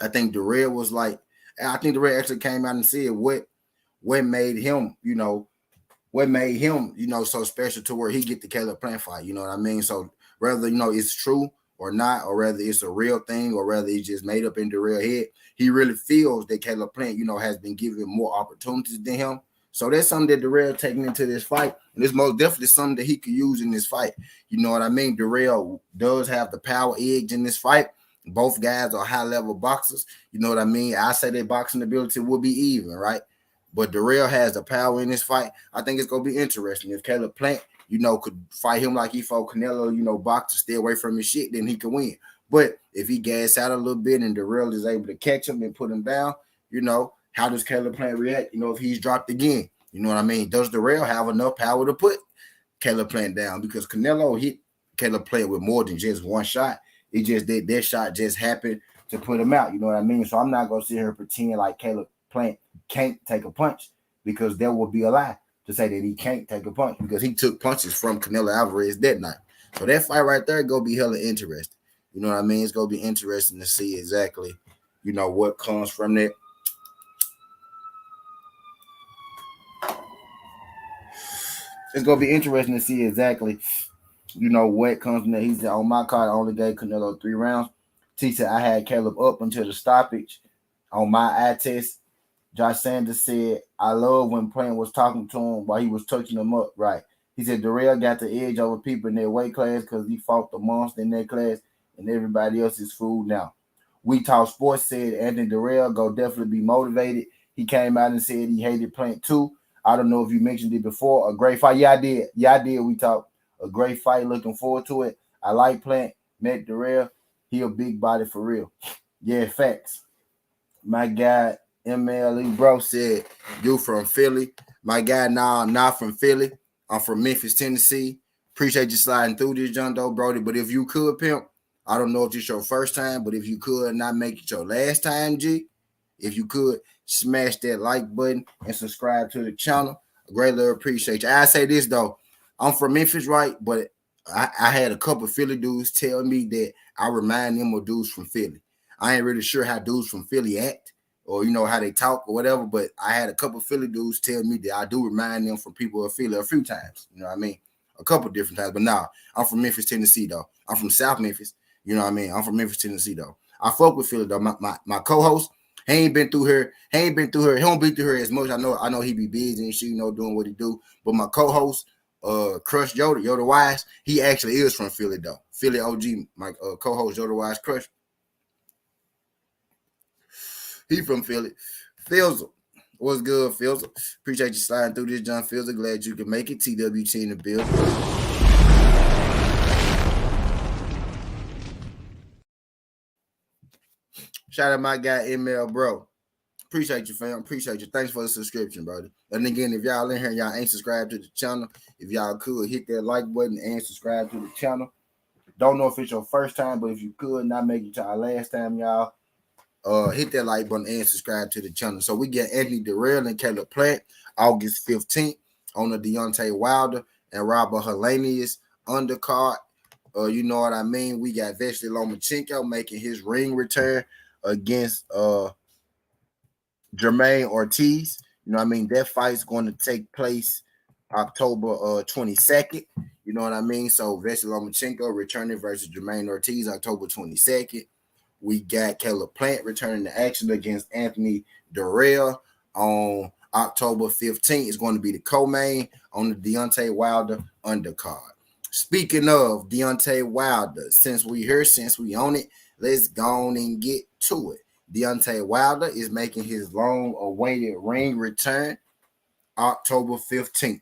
I think Dirrell was like, I think Dirrell actually came out and said what made him, so special to where he get the Caleb Plant fight. You know what I mean? So whether, it's true or not, or whether it's a real thing, or whether it's just made up in Dirrell's head, he really feels that Caleb Plant, has been given more opportunities than him. So that's something that Dirrell taking into this fight. And it's most definitely something that he could use in this fight. You know what I mean? Dirrell does have the power edge in this fight. Both guys are high-level boxers. You know what I mean? I say their boxing ability will be even, right? But Dirrell has the power in this fight. I think it's going to be interesting. If Caleb Plant, could fight him like he fought Canelo, box to stay away from his shit, then he can win. But if he gas out a little bit and Dirrell is able to catch him and put him down, how does Caleb Plant react? If he's dropped again, you know what I mean? Does Dirrell have enough power to put Caleb Plant down? Because Canelo hit Caleb Plant with more than just one shot. It just did that shot just happened to put him out. You know what I mean? So I'm not gonna sit here and pretend like Caleb Plant can't take a punch, because there would be a lie to say that he can't take a punch, because he took punches from Canelo Alvarez that night. So that fight right there gonna be hella interesting. You know what I mean? It's gonna be interesting to see exactly, what comes from that. It's gonna be interesting to see exactly, what comes from that. He said, on my card, I only gave Canelo 3 rounds. T said, I had Caleb up until the stoppage. On my eye test, Josh Sanders said, I love when Plant was talking to him while he was touching him up. Right. He He said Dirrell got the edge over people in their weight class because he fought the monster in that class and everybody else is food now. We Talk Sports said Anthony Dirrell go definitely be motivated. He came out and said he hated Plant 2. I don't know if you mentioned it before. A great fight. Yeah, I did. We talked. A great fight. Looking forward to it. I like Plant. Met Dirrell. He a big body for real. Yeah, facts. My guy MLE bro said, you from Philly. My guy, nah, I'm not from Philly. I'm from Memphis, Tennessee. Appreciate you sliding through this, John Doe Brody. But if you could, pimp, I don't know if it's your first time, but if you could not make it your last time, G, if you could, smash that like button and subscribe to the channel. I greatly appreciate you. I say this, though. I'm from Memphis, right? But I had a couple of Philly dudes tell me that I remind them of dudes from Philly. I ain't really sure how dudes from Philly act or, how they talk or whatever, but I had a couple of Philly dudes tell me that I do remind them from people of Philly a few times. You know what I mean? A couple of different times. But nah, I'm from Memphis, Tennessee, though. I'm from South Memphis. You know what I mean? I'm from Memphis, Tennessee, though. I fuck with Philly, though. My co-host, he ain't been through here. He don't be through here as much. I know he be busy and shit, doing what he do. But my co-host, Crush Yoda Wise, he actually is from Philly, though. Philly OG, my co-host Yoda Wise Crush. He from Philly. Fields, what's good, Fields? Appreciate you sliding through this, John Fields. Glad you can make it. TWT in the building. Shout out my guy ML, bro. Appreciate you, fam. Appreciate you. Thanks for the subscription, brother. And again, if y'all in here, y'all ain't subscribed to the channel, if y'all could hit that like button and subscribe to the channel. Don't know if it's your first time, but if you could not make it to our last time, y'all, hit that like button and subscribe to the channel. So we get Anthony Dirrell and Caleb Plant August 15th on the Deontay Wilder and Robert Helenius undercard. You know what I mean? We got Vasily Lomachenko making his ring return against Loma-Ortiz. You know what I mean? That fight's going to take place October 22nd. You know what I mean? So Vasily Lomachenko returning versus Loma-Ortiz October 22nd. We got Caleb Plant returning to action against Anthony Dirrell on October 15th. It's going to be the co-main on the Deontay Wilder undercard. Speaking of Deontay Wilder, since we here, since we own it, let's go on and get to it. Deontay Wilder is making his long-awaited ring return October 15th.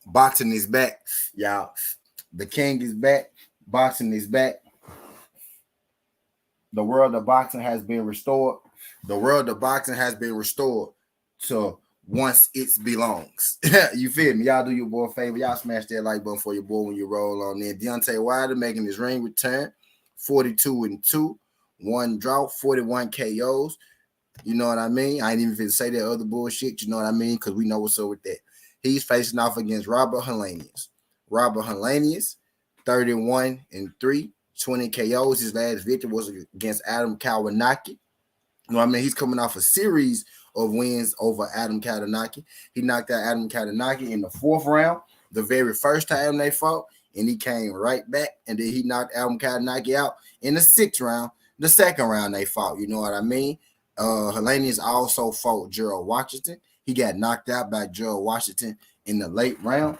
Boxing is back, y'all. The king is back. Boxing is back. The world of boxing has been restored. The world of boxing has been restored to once it belongs. You feel me? Y'all do your boy a favor. Y'all smash that like button for your boy when you roll on in. Deontay Wilder making his ring return. 42-2. 1 draw. 41 KOs. You know what I mean? I ain't even finna say that other bullshit. You know what I mean? Because we know what's up with that. He's facing off against Robert Helenius. Robert Helenius, 31-3, 20 KOs. His last victory was against Adam Kawanaki. You know what I mean? He's coming off a series of wins over Adam Kawanaki. He knocked out Adam Kawanaki in the 4th round, the very first time they fought, and he came right back, and then he knocked Adam Kawanaki out in the 6th round, the 2nd round they fought. You know what I mean? Helenius also fought Gerald Washington. He got knocked out by Gerald Washington in the late round.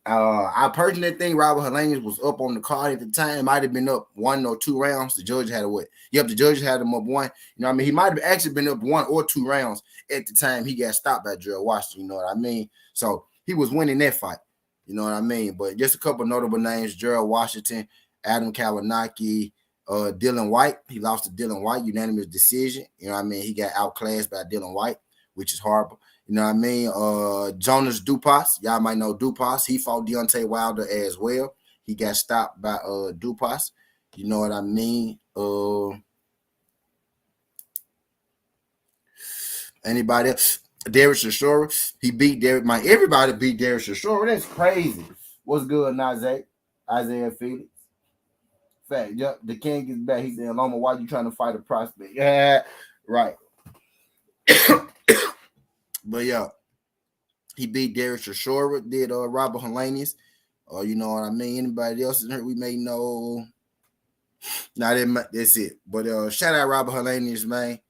I personally think Robert Helenius was up on the card at the time. Might have been up 1 or 2 rounds. The judge had a what? Yep, the judge had him up 1. You know what I mean? He might have actually been up 1 or 2 rounds at the time he got stopped by Gerald Washington. You know what I mean? So he was winning that fight. You know what I mean? But just a couple notable names: Gerald Washington, Adam Kawanaki, Dylan White. He lost to Dylan White, unanimous decision. You know what I mean? He got outclassed by Dylan White, which is horrible. You know what I mean? Jonas Dupas. Y'all might know Dupas. He fought Deontay Wilder as well. He got stopped by Dupas. You know what I mean? Anybody else? Derek Chisora. He beat Derek. Everybody beat Derek Chisora. That's crazy. What's good, Nazay? Isaiah Felix. Fact, yep, the king is back. He said, Loma, why you trying to fight a prospect? Yeah, right. But yeah, he beat Derek Chisora, did Robert Helenius. You know what I mean? Anybody else in here we may know? Nah, that's it. But shout out Robert Helenius, man.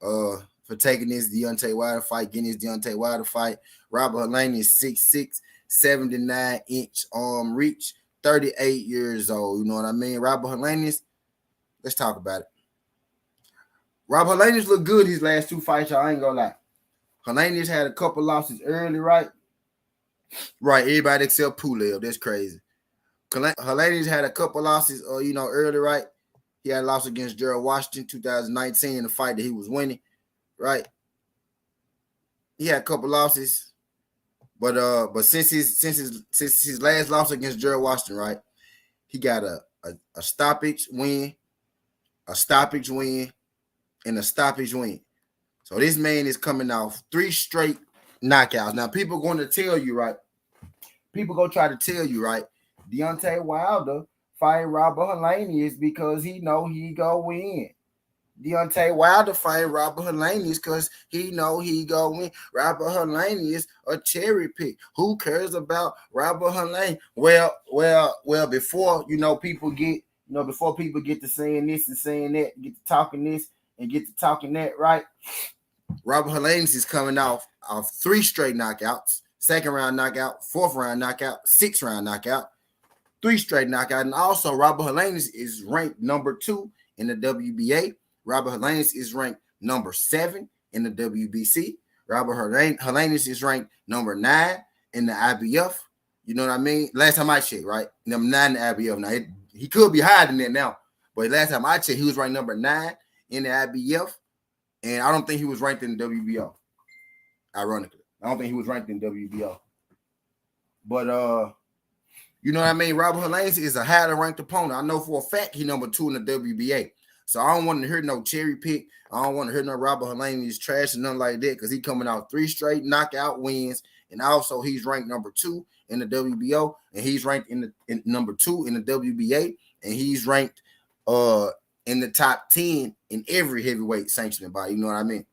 For for taking this Deontay Wilder fight, getting this Deontay Wilder fight. Robert Helenius is 6'6", 79-inch arm reach, 38 years old. You know what I mean? Robert Helenius, let's talk about it. Robert Helenius looked good his last 2 fights, y'all. I ain't gonna lie. Helenius had a couple losses early, right? Right, everybody except Pulev. That's crazy. Helenius had a couple losses, early, right? He had a loss against Gerald Washington 2019 in the fight that he was winning, right? He had a couple losses, but since his last loss against Gerald Washington, right? He got a stoppage win, a stoppage win, and a stoppage win. So this man is coming off 3 straight knockouts. Now people going to tell you, right? People gonna try to tell you, right? Deontay Wilder fighting Robert Helenius because he know he go win. Deontay Wilder fighting Robert Helenius because he know he go win. Robert Helenius a cherry pick. Who cares about Robert Helenius? Well, before people get to saying this and saying that, get to talking this and get to talking that, right? Robert Helenius is coming off 3 straight knockouts, 2nd round knockout, 4th round knockout, 6th round knockout, 3 straight knockout. And also Robert Helenius is ranked number 2 in the WBA. Robert Helenius is ranked number 7 in the WBC. Robert Helenius is ranked number 9 in the IBF. You know what I mean? Last time I checked, right? Number 9 in the IBF. Now, he could be higher than that now. But last time I checked, he was ranked number 9 in the IBF. And I don't think he was ranked in the WBO. Ironically. I don't think he was ranked in WBO. But, you know what I mean? Robert Helenius is a highly ranked opponent. I know for a fact he's number 2 in the WBA. So I don't want to hear no cherry pick. I don't want to hear no Robert Helenius trash and nothing like that because he's coming out 3 straight knockout wins. And also he's ranked number 2 in the WBO. And he's ranked in number 2 in the WBA. And he's ranked in the top 10 in every heavyweight sanctioning body. You know what I mean?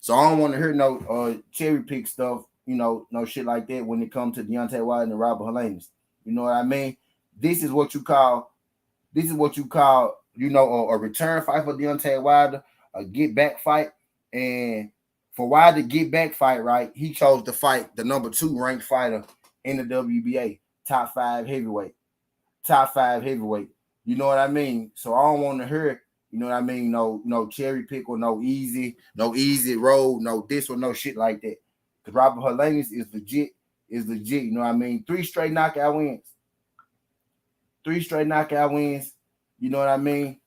So I don't want to hear no cherry pick stuff, no shit like that when it comes to Deontay Wilder and Robert Helenius. You know what I mean? This is what you call, a return fight for Deontay Wilder, a get back fight. And for Wilder get back fight, right, he chose to fight the number 2 ranked fighter in the WBA, top 5 heavyweight. You know what I mean? So I don't want to hear, you know what I mean, no cherry pick or no easy road, no this or no shit like that. Because Robert Helenius is legit, you know what I mean? 3 straight knockout wins. You know what I mean?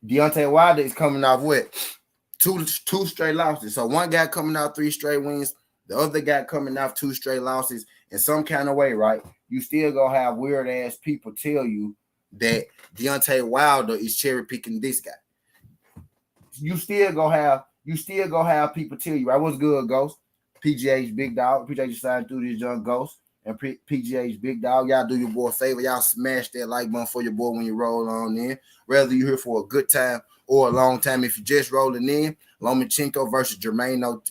Deontay Wilder is coming off with two straight losses. So one guy coming out 3 straight wins, the other guy coming off 2 straight losses. In some kind of way, right? You still gonna have weird ass people tell you that Deontay Wilder is cherry picking this guy. You still gonna have people tell you, right? What's good, Ghost? PGH's big dog. Appreciate you signing through this young Ghost. And PGH's big dog. Y'all do your boy a favor. Y'all smash that like button for your boy when you roll on in. Whether you're here for a good time or a long time, if you're just rolling in, Lomachenko versus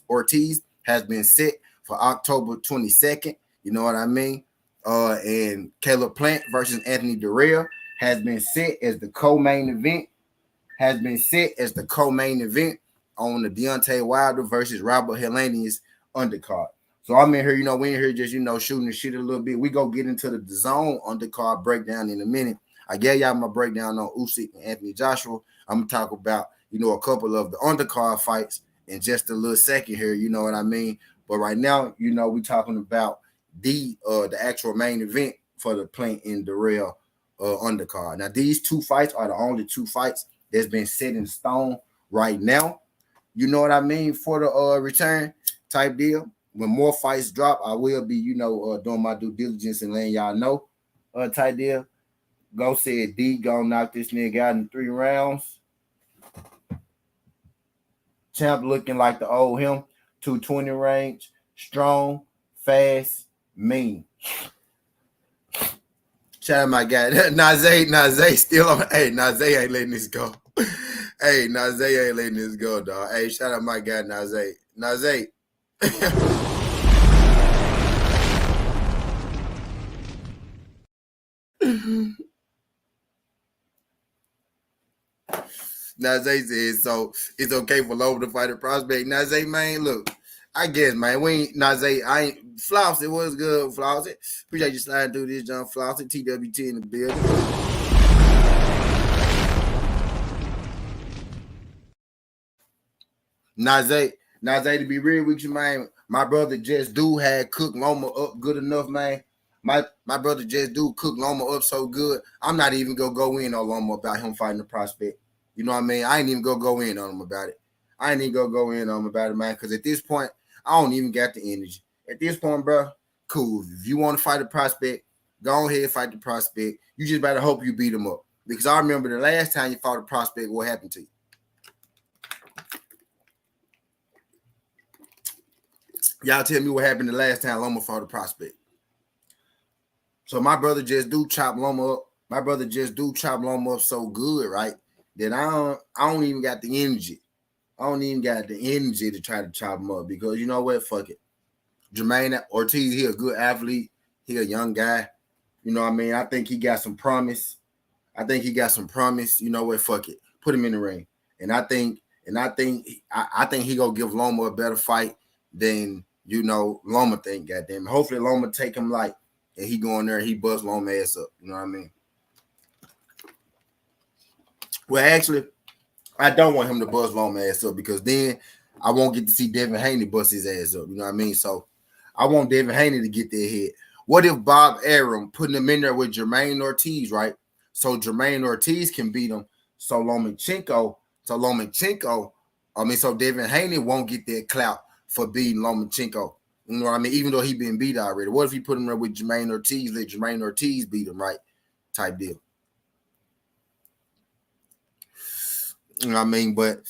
Ortiz has been set for October 22nd. You know what I mean? And Caleb Plant versus Anthony Dirrell has been set as the co-main event. On the Deontay Wilder versus Robert Helenius undercard. So I'm in here, we in here just, shooting the shit a little bit. We go get into the DAZN undercard breakdown in a minute. I gave y'all my breakdown on Usyk and Anthony Joshua. I'm going to talk about, a couple of the undercard fights in just a little second here, you know what I mean? But right now, we talking about the actual main event for the Plant-Dirrell undercard. Now, these 2 fights are the only 2 fights that's been set in stone right now. You know what I mean? For the return type deal. When more fights drop, I will be, doing my due diligence and letting y'all know type deal. Go said D gonna knock this nigga out in 3 rounds. Champ looking like the old him. 220 range. Strong, fast, mean. Shout out my guy. Nazay still on. Hey, Nazay ain't letting this go. Hey, Nazay ain't letting this go, dog. Hey, shout out my guy, Nazay. Nazay. Najee said, so it's okay for Loma to fight a prospect. Najee, man, look, I guess, man, we ain't, Najee, I ain't, Floss, it was good, Floss. Appreciate you sliding through this, John Floss, TWT in the building. Najee, to be real with you, man, my brother just do had cooked Loma up good enough, man. My brother just do cook Loma up so good. I'm not even gonna go in on Loma about him fighting the prospect. You know what I mean? I ain't even gonna go in on him about it. I ain't even gonna go in on him about it, man. Because at this point, I don't even got the energy. At this point, bro, cool. If you want to fight the prospect, go ahead and fight the prospect. You just better hope you beat him up. Because I remember the last time you fought a prospect, what happened to you? Y'all tell me what happened the last time Loma fought a prospect. So my brother just do chop Loma up. My brother just do chop Loma up so good, right? That I don't even got the energy. I don't even got the energy to try to chop him up because you know what? Fuck it. Jermaine Ortiz, he a good athlete. He a young guy. You know what I mean? I think he got some promise. You know what? Fuck it. Put him in the ring. I think he gonna give Loma a better fight than Loma think. Goddamn. Hopefully Loma take him light and he go in there and he bust Loma ass up. You know what I mean? Well, actually, I don't want him to bust Loma ass up because then I won't get to see Devin Haney bust his ass up. You know what I mean? So I want Devin Haney to get their head. What if Bob Arum putting him in there with Jermaine Ortiz, right? So Jermaine Ortiz can beat him. So Devin Haney won't get that clout for beating Lomachenko. You know what I mean? Even though he been beat already. What if he put him there with Jermaine Ortiz, let Jermaine Ortiz beat him, right? Type deal. You know what I mean? But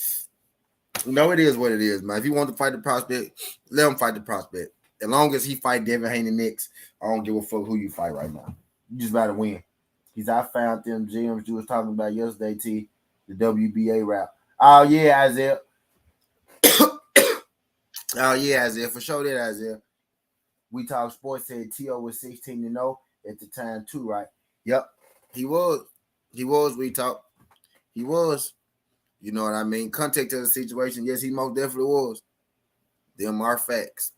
it is what it is, man. If you want to fight the prospect, let him fight the prospect. As long as he fight Devin Haney next, I don't give a fuck who you fight right now. You just gotta win. Because I found them gems you was talking about yesterday, T, the WBA route. Oh yeah, Isaiah. For sure that, Isaiah. We Talk Sports said T.O. was 16-0 at the time too, right? Yep. He was. We talk. He was. You know what I mean? Context of the situation, yes, he most definitely was. Them are facts.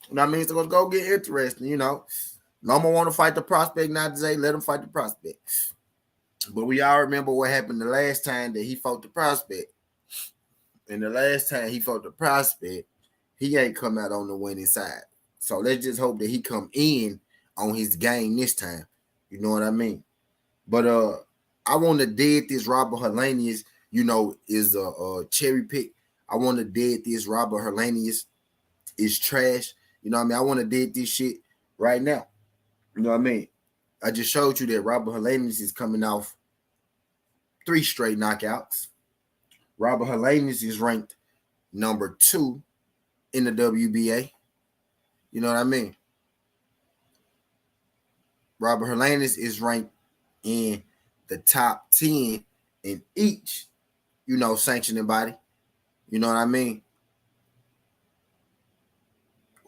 You know what I mean? So let's go get interesting, Loma want to fight the prospect, not to say let him fight the prospect. But we all remember what happened the last time that he fought the prospect. And the last time he fought the prospect, he ain't come out on the winning side. So let's just hope that he come in on his game this time. You know what I mean? But I want to dead this Robert Helenius, is a cherry pick. I want to dead this Robert Helenius is trash. You know what I mean? I want to dead this shit right now. You know what I mean? I just showed you that Robert Helenius is coming off 3 straight knockouts. Robert Helenius is ranked number 2 in the WBA. You know what I mean? Robert Helenius is ranked in the top 10 in each, sanctioning body. You know what I mean?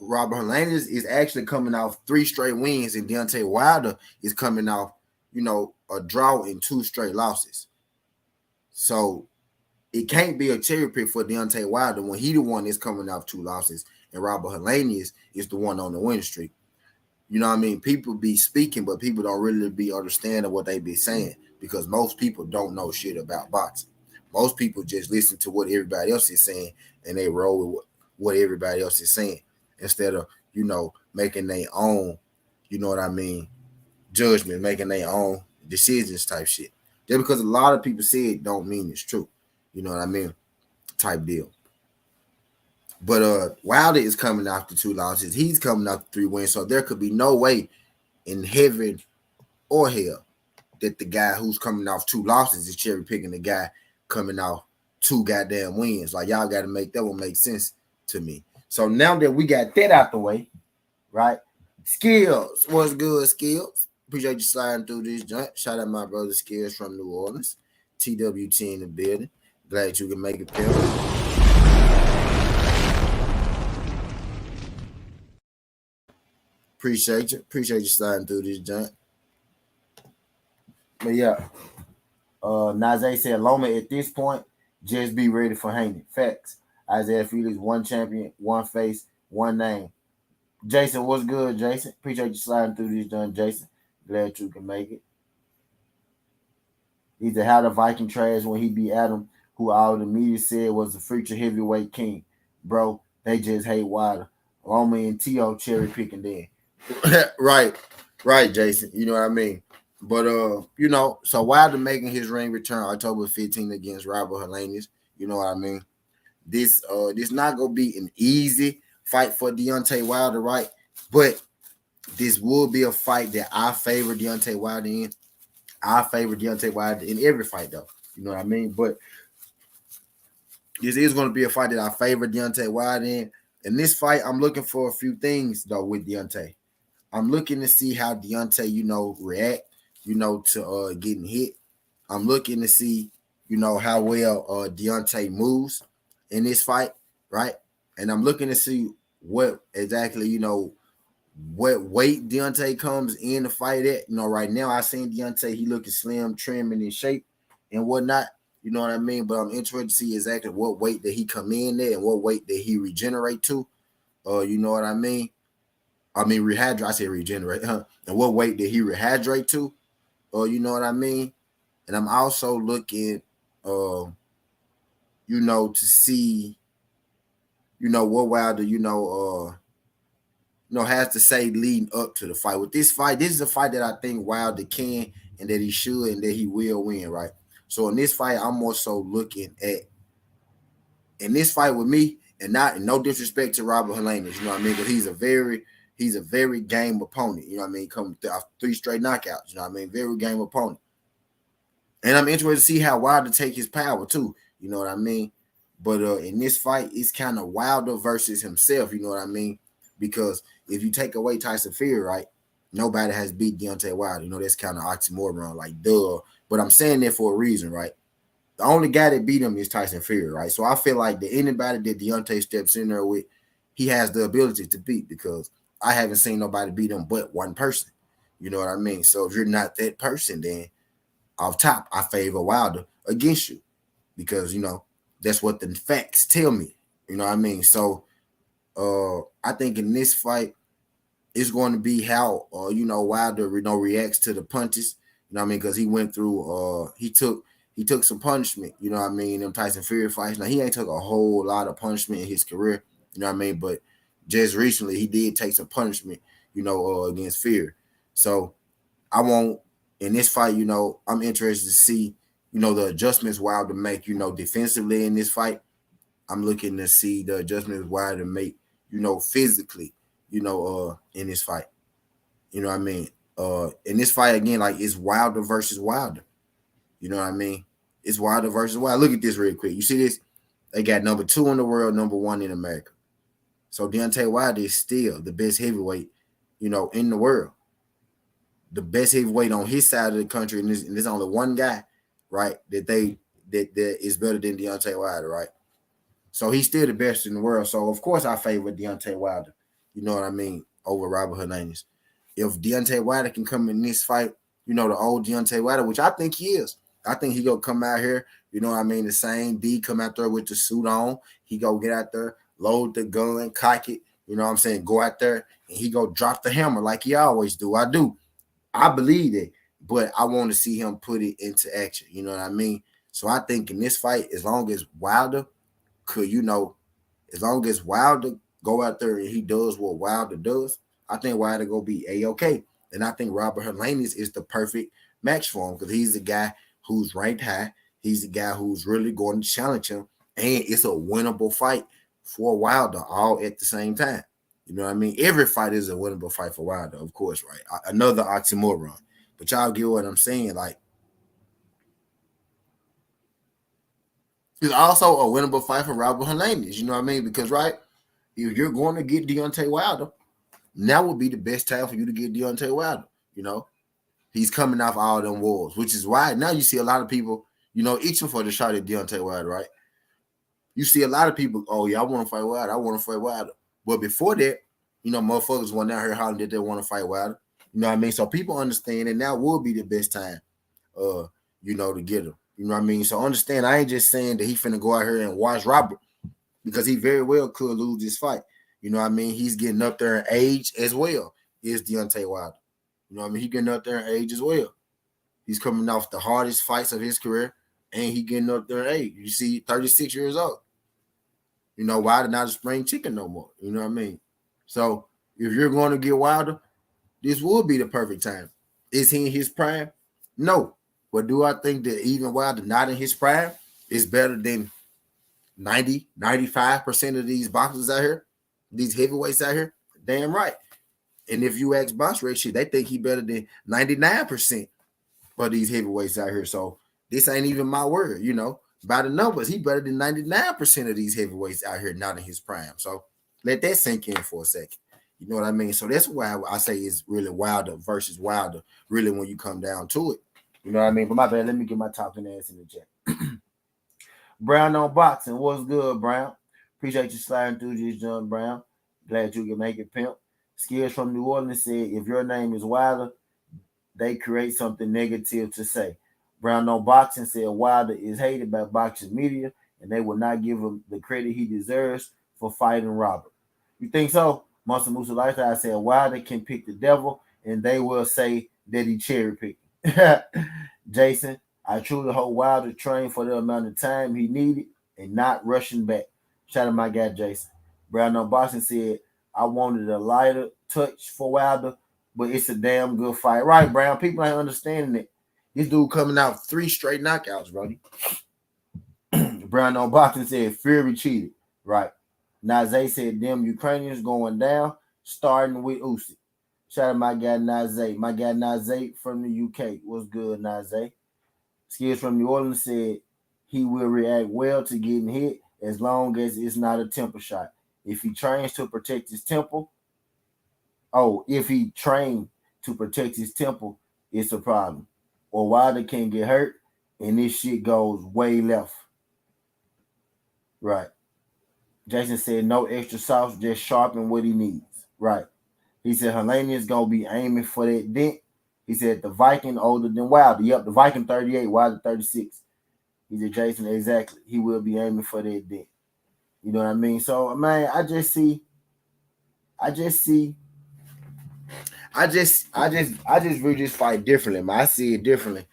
Robert Helenius is actually coming off 3 straight wins, and Deontay Wilder is coming off, a draw and 2 straight losses. So it can't be a cherry pick for Deontay Wilder when he the one that's coming off 2 losses, and Robert Helenius is the one on the win streak. You know what I mean? People be speaking, but people don't really be understanding what they be saying because most people don't know shit about boxing. Most people just listen to what everybody else is saying and they roll with what everybody else is saying instead of, making their own, judgment, making their own decisions type shit. Just because a lot of people say it don't mean it's true. You know what I mean? Type deal. But Wilder is coming after 2 losses. He's coming after 3 wins. So there could be no way in heaven or hell that the guy who's coming off 2 losses is cherry picking the guy coming off 2 goddamn wins. Like, y'all got to make that one make sense to me. So now that we got that out the way, right? Skills. What's good, Skills? Appreciate you sliding through this joint. Shout out my brother Skills from New Orleans. TWT in the building. Glad you can make it feel. Appreciate you sliding through this joint. But yeah, Nazay said Loma at this point, just be ready for hanging. Facts. Isaiah Felix, one champion, one face, one name. Jason, what's good, Jason? Appreciate you sliding through this, done, Jason. Glad you can make it. He said, how the Viking trash when he beat Adam, who all the media said was the future heavyweight king. Bro, they just hate Wilder. Loma and T.O. cherry picking then. right, right, Jason. You know what I mean? But so Wilder making his ring return October 15th against Robert Helenius. You know what I mean? This not gonna be an easy fight for Deontay Wilder, right? But this will be a fight that I favor Deontay Wilder in. I favor Deontay Wilder in every fight, though. You know what I mean? But this is going to be a fight that I favor Deontay Wilder in. In this fight, I'm looking for a few things, though, with Deontay. I'm looking to see how Deontay, react, to getting hit. I'm looking to see, how well Deontay moves in this fight, right? And I'm looking to see what exactly, what weight Deontay comes in the fight at. Right now I seen Deontay, he looking slim, trim, and in shape and whatnot. You know what I mean? But I'm interested to see exactly what weight that he come in there and what weight that he regenerate to. You know what I mean? I mean rehydrate. I said regenerate, huh? And what weight did he rehydrate to? You know what I mean? And I'm also looking, to see, what Wilder, has to say leading up to the fight. With this fight, this is a fight that I think Wilder can and that he should and that he will win, right? So in this fight, I'm more so looking at, in this fight with me, and no disrespect to Robert Helenius, you know what I mean? But he's a very game opponent, you know what I mean? Coming off 3 straight knockouts, you know what I mean? Very game opponent. And I'm interested to see how Wilder take his power too, you know what I mean? But in this fight, it's kind of Wilder versus himself, you know what I mean? Because if you take away Tyson Fury, right, nobody has beat Deontay Wilder. That's kind of oxymoron, like duh. But I'm saying that for a reason, right? The only guy that beat him is Tyson Fury, right? So I feel like that anybody that Deontay steps in there with, he has the ability to beat, because I haven't seen nobody beat him but one person. You know what I mean? So if you're not that person, then off top, I favor Wilder against you, because that's what the facts tell me. You know what I mean? So I think in this fight, it's going to be how Wilder reacts to the punches. You know what I mean? Because he went through he took some punishment. You know what I mean? Them Tyson Fury fights. Now he ain't took a whole lot of punishment in his career. You know what I mean? But just recently he did take some punishment. Against Fury. So I won't in this fight. I'm interested to see the adjustments Wilder make. Defensively in this fight. I'm looking to see the adjustments Wilder make. Physically, in this fight. You know what I mean? In this fight, again, like it's Wilder versus Wilder. You know what I mean? It's Wilder versus Wilder. Look at this real quick. You see this? They got number 2 in the world, number 1 in America. So Deontay Wilder is still the best heavyweight, in the world. The best heavyweight on his side of the country, and there's only one guy, right, that is better than Deontay Wilder, right? So he's still the best in the world. So, of course, I favor Deontay Wilder, you know what I mean, over Robert Helenius. If Deontay Wilder can come in this fight, the old Deontay Wilder, which I think he is. I think he going to come out here, you know what I mean, the same D, come out there with the suit on. He go get out there, load the gun, cock it, you know what I'm saying, go out there, and he go drop the hammer like he always do. I do. I believe it, but I want to see him put it into action, you know what I mean? So I think in this fight, as long as Wilder could, as long as Wilder go out there and he does what Wilder does, I think Wilder go be A-OK. And I think Robert Helenius is the perfect match for him, because he's the guy who's ranked high. He's the guy who's really going to challenge him. And it's a winnable fight for Wilder all at the same time. You know what I mean? Every fight is a winnable fight for Wilder, of course, right? Another oxymoron. But y'all get what I'm saying? Like, it's also a winnable fight for Robert Helenius. You know what I mean? Because, right, if you're going to get Deontay Wilder, now would be the best time for you to get Deontay Wilder. He's coming off all them wars, which is why now you see a lot of people, itching for the shot at Deontay Wilder, right? You see a lot of people, oh, yeah, I want to fight Wilder. I want to fight Wilder. But before that, motherfuckers went out here hollering that they want to fight Wilder. You know what I mean? So people understand that now will be the best time, to get him. You know what I mean? So understand, I ain't just saying that he finna go out here and watch Robert, because he very well could lose this fight. You know what I mean? He's getting up there in age as well. Is Deontay Wilder. You know what I mean? He getting up there in age as well. He's coming off the hardest fights of his career, and he getting up there in age. You see, 36 years old. Wilder not a spring chicken no more. You know what I mean? So if you're going to get Wilder, this would be the perfect time. Is he in his prime? No. But do I think that even Wilder not in his prime is better than 90, 95% of these boxers out here, these heavyweights out here? Damn right. And if you ask box rate shit, they think he better than 99% of these heavyweights out here. So this ain't even my word, By the numbers, he better than 99% of these heavyweights out here not in his prime. So let that sink in for a second. You know what I mean? So that's why I say it's really Wilder versus Wilder, really, when you come down to it. You know what I mean? But my bad, let me get my top 10 ass in the chat. Brown on boxing. What's good, Brown? Appreciate you sliding through this, John Brown. Glad you can make it, pimp. Skills from New Orleans said, if your name is Wilder, they create something negative to say. Brown on boxing said Wilder is hated by boxing media, and they will not give him the credit he deserves for fighting Robert. You think so? Monster Musa Lifestyle said Wilder can pick the devil, and they will say that he cherry picked. Jason, I truly hope Wilder trained for the amount of time he needed and not rushing back. Shout out my guy Jason. Brown on boxing said I wanted a lighter touch for Wilder, but it's a damn good fight. Right, Brown. People ain't understanding it. This dude coming out 3 straight knockouts, buddy. Brown on boxing said Fury cheated. Right. Nazay said them Ukrainians going down, starting with Usyk. Shout out my guy Nazay. My guy Nazay from the UK. What's good, Nazay? Skills from New Orleans said he will react well to getting hit as long as it's not a temple shot. If he trains to protect his temple, it's a problem. Or Wilder can get hurt and this shit goes way left. Right. Jason said no extra sauce, just sharpen what he needs. Right. He said Helenius gonna be aiming for that dent. He said the Viking older than Wilder. Yep, the Viking 38, Wilder 36. He said Jason, exactly. He will be aiming for that dent. You know what I mean? So man, I just view this fight differently, man. I see it differently.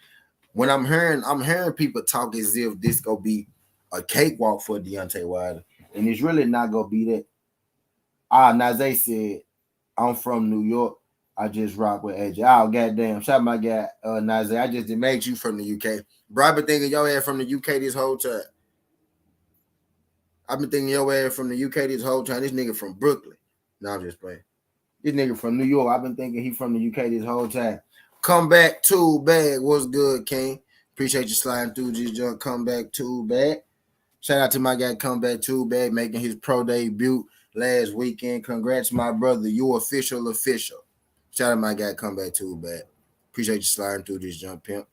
When I'm hearing people talk as if this gonna be a cakewalk for Deontay Wilder, and it's really not gonna be that. Nazay said, I'm from New York. I just rock with AJ. Oh, goddamn. Shout out my guy, Nazay. I just made you from the UK. Bro, I've been thinking your ass from the UK this whole time. I've been thinking your ass from the UK this whole time. This nigga from Brooklyn. No, I'm just playing. This nigga from New York. I've been thinking he from the UK this whole time. Come back too bad. What's good, King? Appreciate you sliding through this junk. Come back too bad. Shout out to my guy, Come Back Too Bad, making his pro debut last weekend. Congrats, my brother. You official. Shout out my guy, Come Back Too Bad. Appreciate you sliding through this jump, pimp.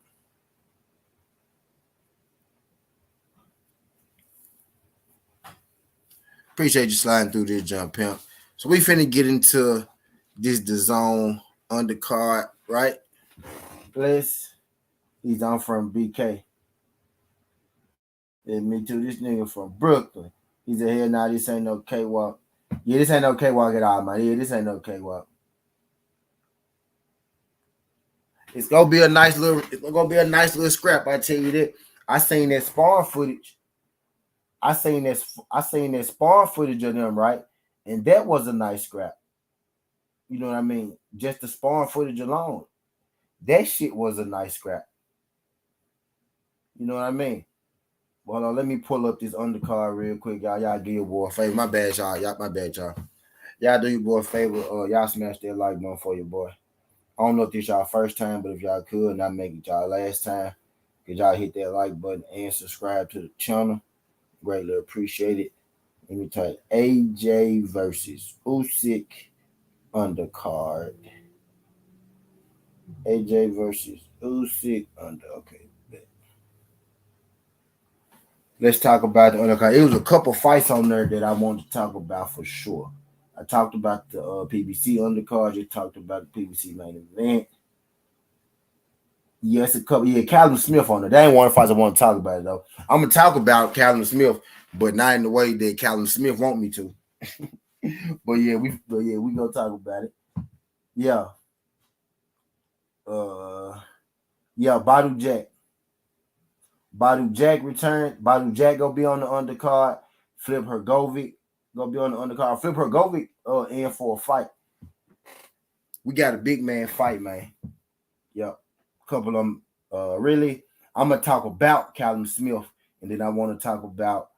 Appreciate you sliding through this jump, pimp. So we finna get into this DAZN undercard, right? Bless. He's on from BK. Yeah, me too. This nigga from Brooklyn. He said, hell nah, this ain't no cakewalk. Yeah, this ain't no cakewalk at all, man. Yeah, this ain't no cakewalk. It's gonna be a nice little scrap, I tell you that. I seen that sparring footage. I seen that sparring footage of them, right? And that was a nice scrap. You know what I mean? Just the sparring footage alone. That shit was a nice scrap. You know what I mean? Well, let me pull up this undercard real quick, y'all. Y'all do your boy a favor. My bad, y'all. Y'all do your boy a favor. Y'all smash that like button for your boy. I don't know if this y'all first time, but if y'all could not make it y'all last time, could y'all hit that like button and subscribe to the channel. Greatly appreciate it. Let me type AJ versus Usyk undercard. AJ versus Usyk under. Okay. Let's talk about the undercard. It was a couple fights on there that I wanted to talk about for sure. I talked about the PBC undercard. Just talked about the PBC main event. Yes, a couple. Yeah, Callum Smith on it. That ain't one of the fights I want to talk about it, though. I'm gonna talk about Callum Smith, but not in the way that Callum Smith want me to. But we gonna talk about it. Yeah. Yeah, Badu Jack. Badu Jack returned. Badu Jack gonna be on the undercard. Flip Hergovic gonna be on the undercard. Flip Hergovic in for a fight. We got a big man fight, man. Yep. Couple of them. Really, I'm gonna talk about Callum Smith, and then I want to talk about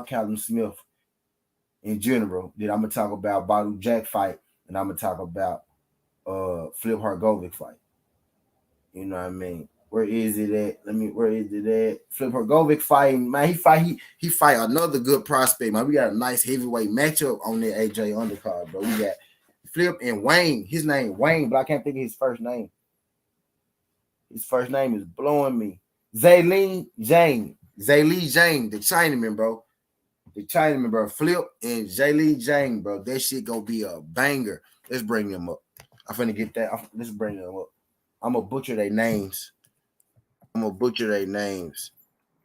Callum Smith in general. Then I'm gonna talk about Badu Jack fight, and I'm gonna talk about Flip Hergovic fight. You know what I mean? Where is it at? Where is it at? Flip Hergovic fighting, man. He fight another good prospect, man. We got a nice heavyweight matchup on the AJ undercard, bro. We got Flip and Wayne. His name Wayne, but I can't think of his first name. His first name is blowing me. Zaylee Jane, the Chinaman, bro. The Chinaman, bro. Flip and Zaylee Jane, bro. That shit gonna be a banger. Let's bring them up. I'm finna get that. Let's bring them up. I'm gonna butcher their names.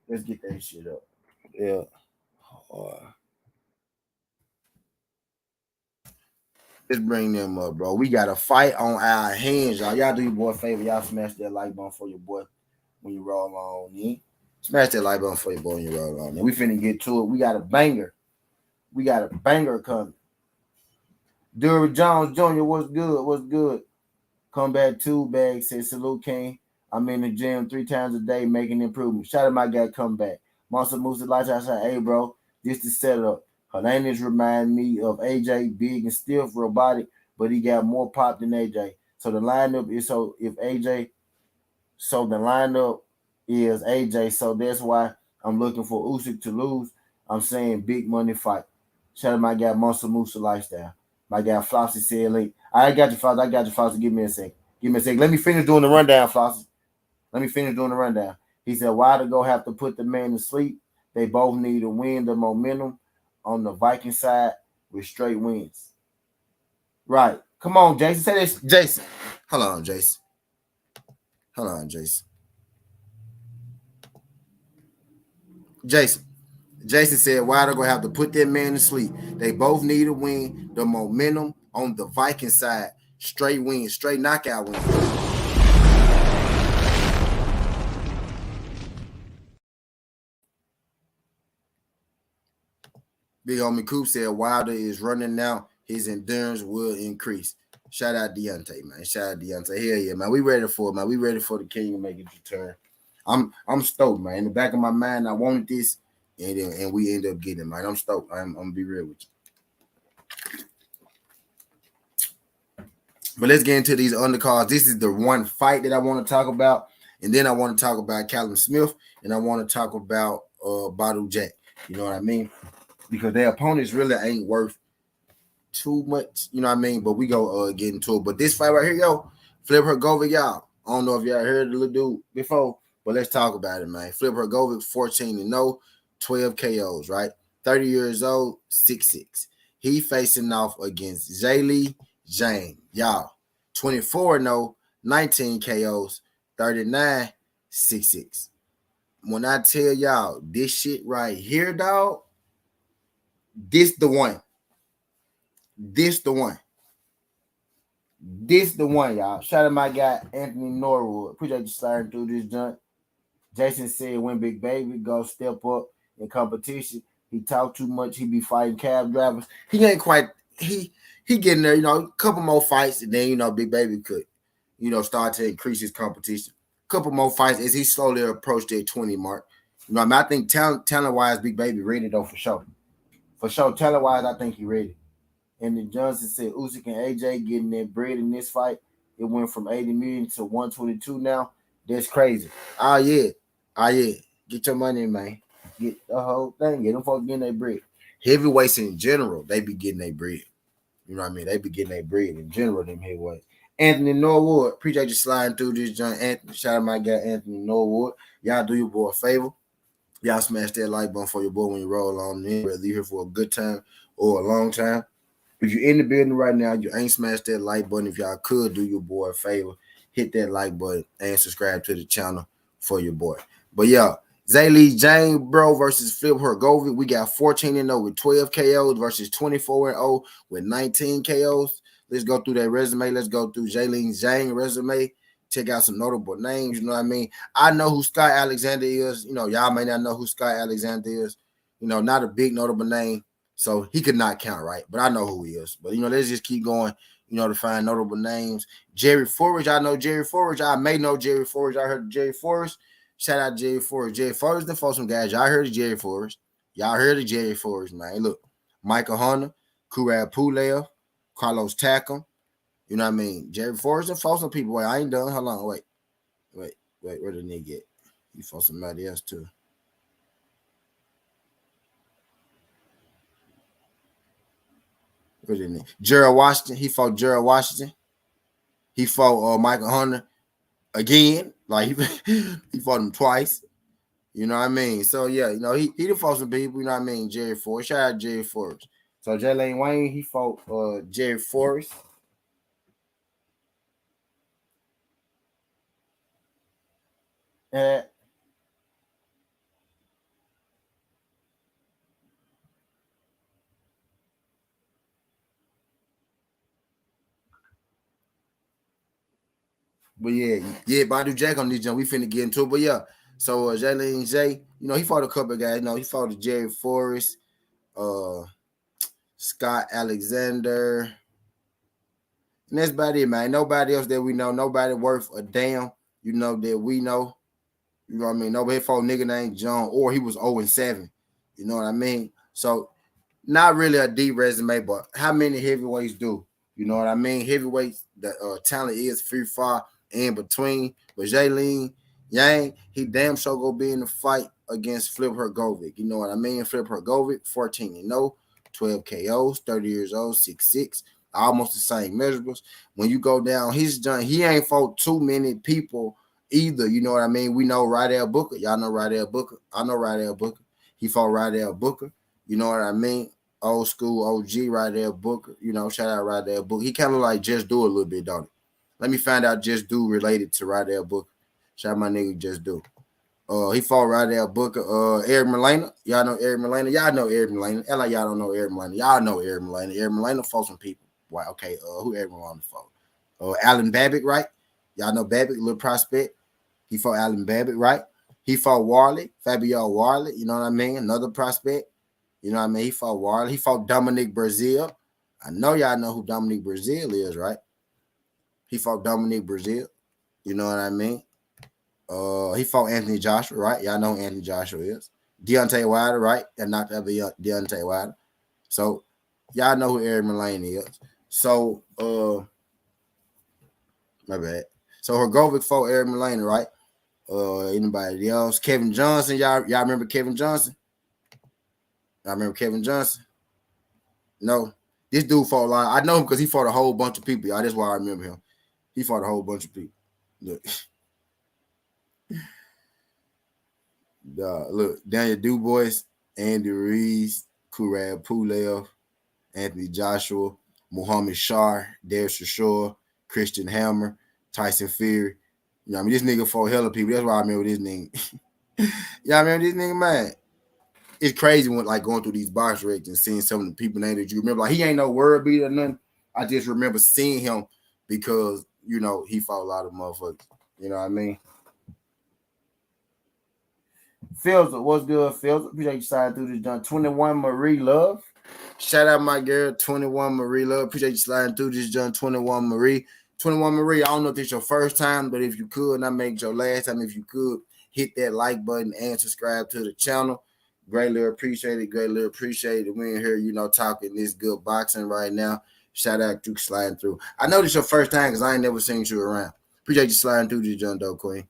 Let's get that shit up. Yeah. Let's bring them up, bro. We got a fight on our hands, y'all. Y'all do your boy a favor. Y'all smash that like button for your boy when you roll on in. Smash that like button for your boy when you roll on in. We finna get to it. We got a banger. Coming. Derrick Jones Jr., what's good? Combat 2 bag says salute King. I'm in the gym 3 times a day making improvements. Shout out my guy Comeback. Monster Moose Lights outside. Hey bro, this the setup. Hernandez remind me of AJ, big and stiff, robotic, but he got more pop than AJ. So the lineup is AJ. So that's why I'm looking for Usyk to lose. I'm saying big money fight. Shout out my guy Monster Moose Lifestyle. My guy Flossie said late. I got you, Flossie. Give me a second. Let me finish doing the rundown, Flossie. He said, why to go have to put the man to sleep? They both need to win the momentum on the Viking side with straight wins. Right. Come on, Jason. Say this. Jason. Hold on, Jason. Jason said, why they gonna have to put that man to sleep? They both need to win the momentum on the Viking side. Straight wins, straight knockout wins. Big homie Coop said Wilder is running now. His endurance will increase. Shout out Deontay, man. Hell yeah, man. We ready for it, man. We ready for the king to make his return. I'm stoked, man. In the back of my mind, I wanted this, and we end up getting it, man. I'm stoked. I'm gonna be real with you. But let's get into these undercards. This is the one fight that I want to talk about, and then I want to talk about Callum Smith, and I want to talk about Badu Jack. You know what I mean? Because their opponents really ain't worth too much, you know what I mean? But we go get into it. But this fight right here, yo, Flip Hergovic, y'all. I don't know if y'all heard the little dude before, but let's talk about it, man. Flip Hergovic, 14-0, 12 KOs, right? 30 years old, 6'6". He facing off against Zaylee Jane, y'all. 24-0, 19 KOs, 39, 6'6". When I tell y'all this shit right here, dog, this the one, y'all. Shout out my guy Anthony Norwood. Appreciate you sliding through this joint. Jason said when Big Baby go step up in competition, he talk too much. He be fighting cab drivers. He ain't quite. He getting there. You know, a couple more fights, and then Big Baby could, start to increase his competition. A couple more fights as he slowly approached that 20 mark. I think talent wise, Big Baby ready though for sure. Talent wise, I think he ready. And then Johnson said Usyk and AJ getting that bread in this fight. It went from 80 million to 122 now. That's crazy. Oh yeah. Get your money in, man. Get the whole thing. Get them folks getting their bread. Heavyweights in general, they be getting their bread. You know what I mean? They be getting their bread in general, them heavyweights. Anthony Norwood, appreciate you sliding through this joint. Anthony, shout out my guy Anthony Norwood. Y'all do your boy a favor. Y'all smash that like button for your boy when you roll on in, whether you're here for a good time or a long time. If you're in the building right now, you ain't smashed that like button. If y'all could do your boy a favor hit that like button and subscribe to the channel for your boy. But yeah, Zaylee Jane, bro, versus Flip Hrgovic. We got 14-0 with 12 KOs versus 24-0 with 19 KOs. Let's go through that resume. Let's go through Zaylee Jane resume. Check out some notable names. You know what I mean? I know who Scott Alexander is. You know, y'all may not know who Scott Alexander is. You know, not a big notable name. So he could not count, right? But I know who he is. But, you know, let's just keep going, you know, to find notable names. Jerry Forrest. I know Jerry Forrest. I may know Jerry Forrest. I heard of Jerry Forrest. Shout out Jerry Forrest. Jerry Forrest and for some guys. Y'all heard of Jerry Forrest. Y'all heard of Jerry Forrest, man. Look, Michael Hunter, Kurad Pulev, Carlos Takam. You know what I mean? Jerry Forrest and for some people. Wait, I ain't done. Hold on. Wait. Where did nigga get? He fought somebody else too. Where did he? Gerald Washington. He fought Gerald Washington. He fought Michael Hunter again. Like he fought him twice. You know what I mean? So yeah, you know, he done fought some people, you know what I mean? Jerry Forrest. Shout out Jerry Forrest. So Jalen Wayne, he fought Jerry Forrest. But yeah, Badu Jack on this jump. We finna get into it. But yeah, so Jalen J, you know, he fought a couple of guys. You know, he fought Jerry Forrest, Scott Alexander. And that's about it, man. Nobody else that we know, nobody worth a damn, you know, that we know. You know what I mean? Nobody fought nigga named John, or he was 0-7. You know what I mean? So not really a deep resume, but how many heavyweights do? You know what I mean? Heavyweights, the talent is free far in between. But Jalen Yang, he damn sure go be in the fight against Flip Hrgovic. You know what I mean? Flip Hrgovic, 14-0, 12 KOs, 30 years old, 6'6", almost the same measurables. When you go down his journey, he ain't fought too many people either. You know what I mean? We know Rydell Booker. Y'all know Rydell Booker. I know Rydell Booker. He fought Rydell Booker. You know what I mean? Old school OG Rydell Booker. You know, shout out Rydell Booker. He kind of like Just Do a little bit, don't he? Let me find out Just Do related to Rydell Booker. Shout out my nigga Just Do. He fought Rydell Booker. Eric Molina. Y'all know Eric Molina. Y'all know Eric Molina. Like y'all don't know Eric Molina. Y'all know Eric Molina. Eric Molina fought some people. Why? Okay. Who Eric Molina fought? Alan Babbitt, right? Y'all know Babbitt, little prospect. He fought Alan Babbitt, right? He fought Warley, Fabio Warley. You know what I mean? Another prospect. You know what I mean? He fought Warley. He fought Dominic Brazil. I know y'all know who Dominic Brazil is, right? He fought Dominic Brazil. You know what I mean? He fought Anthony Joshua, right? Y'all know who Anthony Joshua is. Deontay Wilder, right? That knocked out Deontay Wilder. So y'all know who Eric Molina is. So my bad. So Hrgovic fought Eric Molina, right? Anybody else? Kevin Johnson. Y'all remember Kevin Johnson? I remember Kevin Johnson. No, this dude fought a lot. I know him because he fought a whole bunch of people. Y'all, that's why I remember him. He fought a whole bunch of people. Look, Daniel Dubois, Andy Ruiz, Kurad Pulev, Anthony Joshua, Muhammad Shah, Darius Shore, Christian Hammer, Tyson Fury. You know, I mean, this nigga fought hella people. That's why I remember this nigga. Y'all remember this nigga, man? It's crazy when like going through these box recs and seeing some of the people named that you remember. Like he ain't no word beat or nothing. I just remember seeing him because you know he fought a lot of motherfuckers. You know what I mean? Fields, what's good, Fields? Appreciate you sliding through this John. 21 Marie Love. Shout out my girl, 21 Marie Love. Appreciate you sliding through this John. 21 Marie. 21 Marie, I don't know if it's your first time, but if you could, not make it your last time, if you could, hit that like button and subscribe to the channel. Greatly appreciate it. Greatly appreciate it. We're in here, you know, talking this good boxing right now. Shout out to sliding through. I know this your first time because I ain't never seen you around. Appreciate you sliding through this John Doe Queen.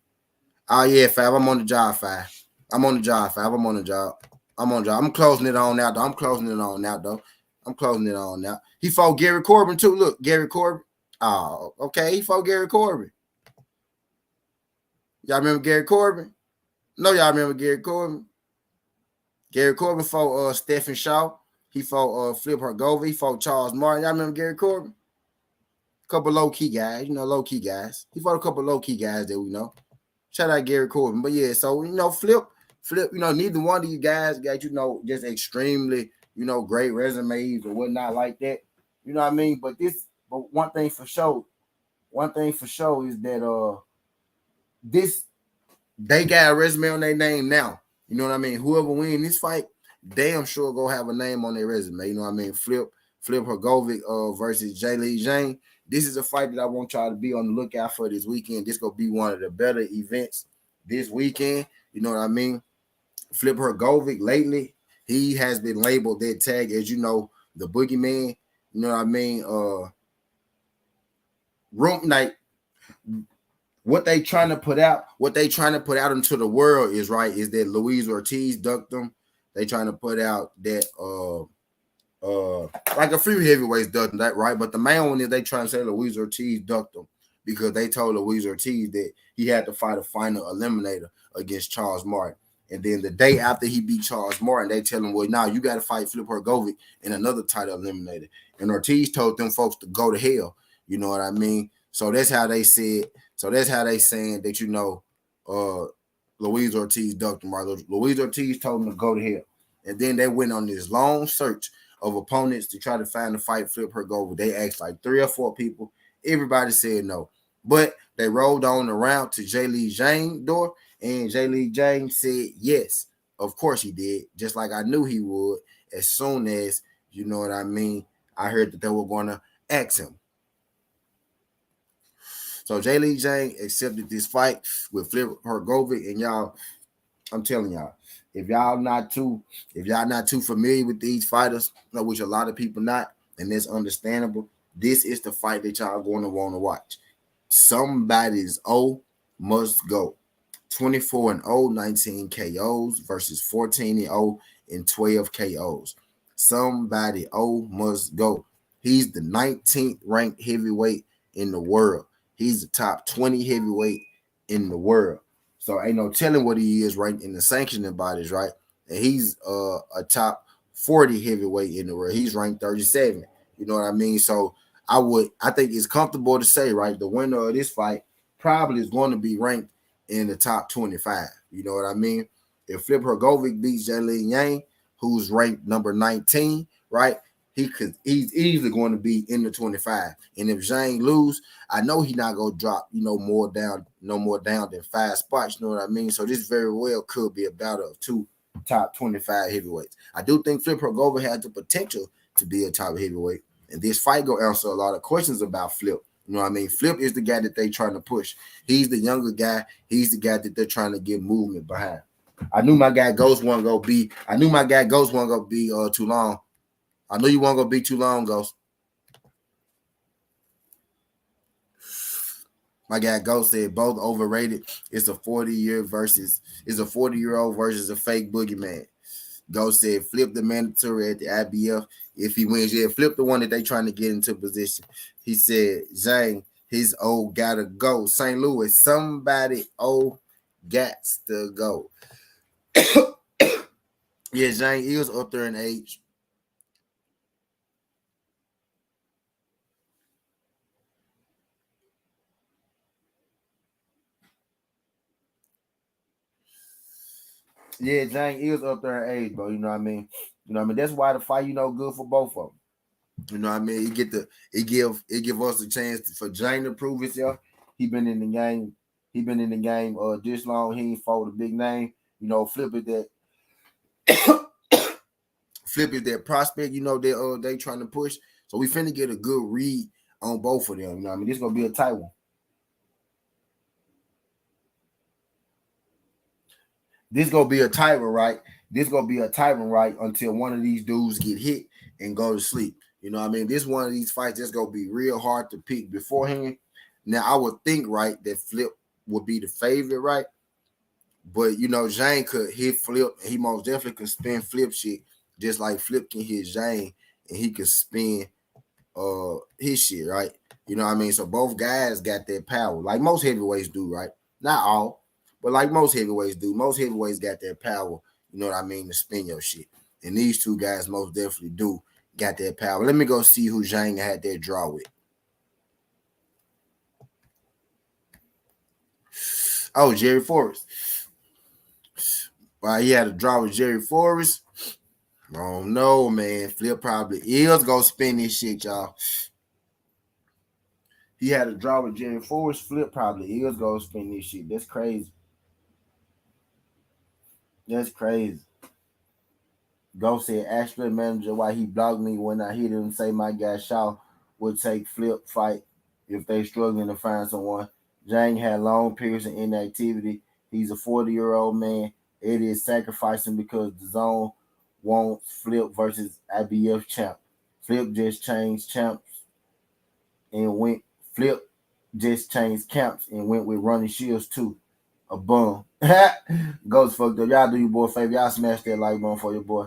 Oh yeah, Fab. I'm on the job, Fab. I'm on the job, Fab. I'm on the job. I'm closing it on out, though. I'm closing it on out. He fought Gary Corbin, too. Look, Gary Corbin. Oh, okay. He fought Gary Corbin. Y'all remember Gary Corbin? No, y'all remember Gary Corbin. Gary Corbin fought Stephen Shaw. He fought Flip Hrgovic. He fought Charles Martin. Y'all remember Gary Corbin? couple low-key guys, low-key guys. He fought a couple low-key guys that we know. Shout out Gary Corbin. But yeah, so Flip, neither one of you guys got, just extremely, great resumes or whatnot like that. You know what I mean? But one thing for sure is that they got a resume on their name now. You know what I mean? Whoever wins this fight, damn sure go have a name on their resume. You know what I mean? Flip Hrgovic versus J-Lee Jane. This is a fight that I want y'all to be on the lookout for this weekend. This gonna be one of the better events this weekend. You know what I mean? Flip Hrgovic lately, he has been labeled that tag as the boogeyman. You know what I mean? Room night. What they trying to put out into the world is that Luis Ortiz ducked them. They trying to put out that like a few heavyweights ducked that, right? But the main one is they trying to say Luis Ortiz ducked them because they told Luis Ortiz that he had to fight a final eliminator against Charles Martin. And then the day after he beat Charles Martin, they tell him, well, now you got to fight Flip Hrgovic in another title eliminator. And Ortiz told them folks to go to hell. You know what I mean? So that's how they said. So that's how they saying that, Luis Ortiz ducked him, right? Luis Ortiz told him to go to hell. And then they went on this long search of opponents to try to find a fight Flip Hrgovic. They asked like 3 or 4 people. Everybody said no. But they rolled on around to J-Lee Jane's door, and J-Lee Jane said yes. Of course he did, just like I knew he would as soon as, you know what I mean, I heard that they were going to ask him. So J-Lee Jane accepted this fight with Flip Hrgovic, and y'all, I'm telling y'all, if y'all not too familiar with these fighters, which a lot of people not, and that's understandable, this is the fight that y'all going to want to watch. Somebody's O must go. 24-0, 19 KOs versus 14-0 and 12 KOs. Somebody O must go. He's the 19th ranked heavyweight in the world. He's the top 20 heavyweight in the world. So ain't no telling what he is ranked in the sanctioning bodies, right? And he's a top 40 heavyweight in the world. He's ranked 37. You know what I mean? So I think it's comfortable to say, right, the winner of this fight probably is going to be ranked in the top 25. You know what I mean? If Flip Hrgovic beats J-Lee Jane, who's ranked number 19, right? He's easily going to be in the 25. And if Jane lose, I know he's not gonna drop, no more down than 5 spots. You know what I mean? So this very well could be a battle of 2 top 25 heavyweights. I do think Flip Hrgovic has the potential to be a top heavyweight. And this fight go answer a lot of questions about Flip. You know what I mean? Flip is the guy that they trying to push. He's the younger guy. He's the guy that they're trying to get movement behind. I knew my guy Ghost wasn't gonna be too long. I knew you weren't gonna be too long, Ghost. My guy Ghost said both overrated. It's a 40-year-old versus a fake boogeyman. Ghost said flip the mandatory at the IBF if he wins. Yeah, flip the one that they trying to get into position. He said, Zane, his old gotta go. St. Louis, somebody old gats to go. Yeah, Zane is up there in age. Yeah, Jang is up there in age, bro. You know what I mean? That's why the fight, good for both of them. You know what I mean? It give us a chance for Jang to prove himself. He been in the game. This long. He ain't fought a big name. Flip is that prospect. They trying to push. So we finna get a good read on both of them. You know what I mean? This gonna be a tight one. This gonna be a tight one, right? Until one of these dudes get hit and go to sleep. You know what I mean? This one of these fights that's gonna be real hard to pick beforehand. Now I would think, right, that Flip would be the favorite, right? But Zhang could hit Flip, and he most definitely could spin Flip shit, just like Flip can hit Zhang, and he could spin his shit, right? You know what I mean? So both guys got that power, like most heavyweights do, right? Not all, but like most heavyweights do. Most heavyweights got that power, you know what I mean, to spin your shit. And these two guys most definitely got that power. Let me go see who Zhang had that draw with. Oh, Jerry Forrest. Well, he had a draw with Jerry Forrest. I don't know, man. Flip probably is gonna spin this shit, y'all. He had a draw with Jerry Forrest. Flip probably is gonna spin this shit. That's crazy. That's crazy. Go said, ask the manager why he blocked me when I hear him say my guy Shaw would take Flip fight if they struggling to find someone. Zhang had long periods of inactivity. He's a 40-year-old man. It is sacrificing because the zone wants Flip versus IBF champ. Flip just changed champs and went. Flip just changed camps and went with Ronnie Shields too. A bum. Ghost fucked up. Y'all do your boy a favor. Y'all smash that like button for your boy.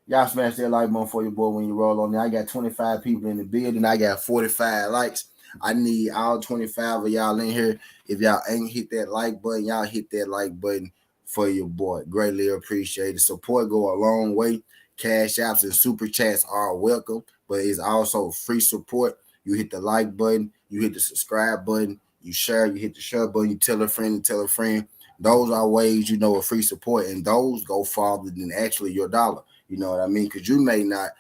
Y'all smash that like button for your boy when you roll on there. I got 25 people in the building. I got 45 likes. I need all 25 of y'all in here. If y'all ain't hit that like button, y'all hit that like button for your boy. Greatly appreciate it. Support go a long way. Cash apps and super chats are welcome, but it's also free support. You hit the like button, you hit the subscribe button, you share, you hit the share button, you tell a friend and tell a friend. Those are ways of free support, and those go farther than actually your dollar. You know what I mean? Because you may not,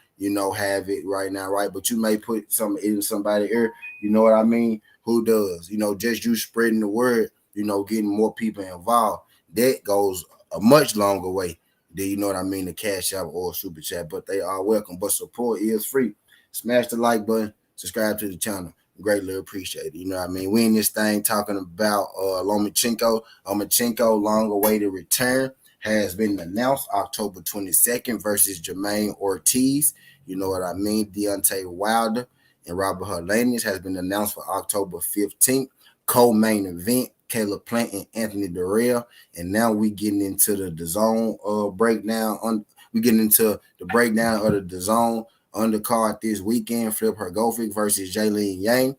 have it right now, right? But you may put some in somebody's ear. You know what I mean? Who does? Just you spreading the word, getting more people involved. That goes a much longer way than, the cash out or super chat. But they are welcome. But support is free. Smash the like button. Subscribe to the channel. Greatly appreciate it. You know what I mean? We in this thing talking about Lomachenko. Lomachenko, long awaited return has been announced October 22nd versus Jermaine Ortiz. You know what I mean? Deontay Wilder and Robert Helenius has been announced for October 15th. Co-main event, Caleb Plant and Plant-Dirrell. And now we getting into the DAZN breakdown. We getting into the breakdown of the DAZN undercard this weekend. Flip Hrgovic versus Jaylin Yang.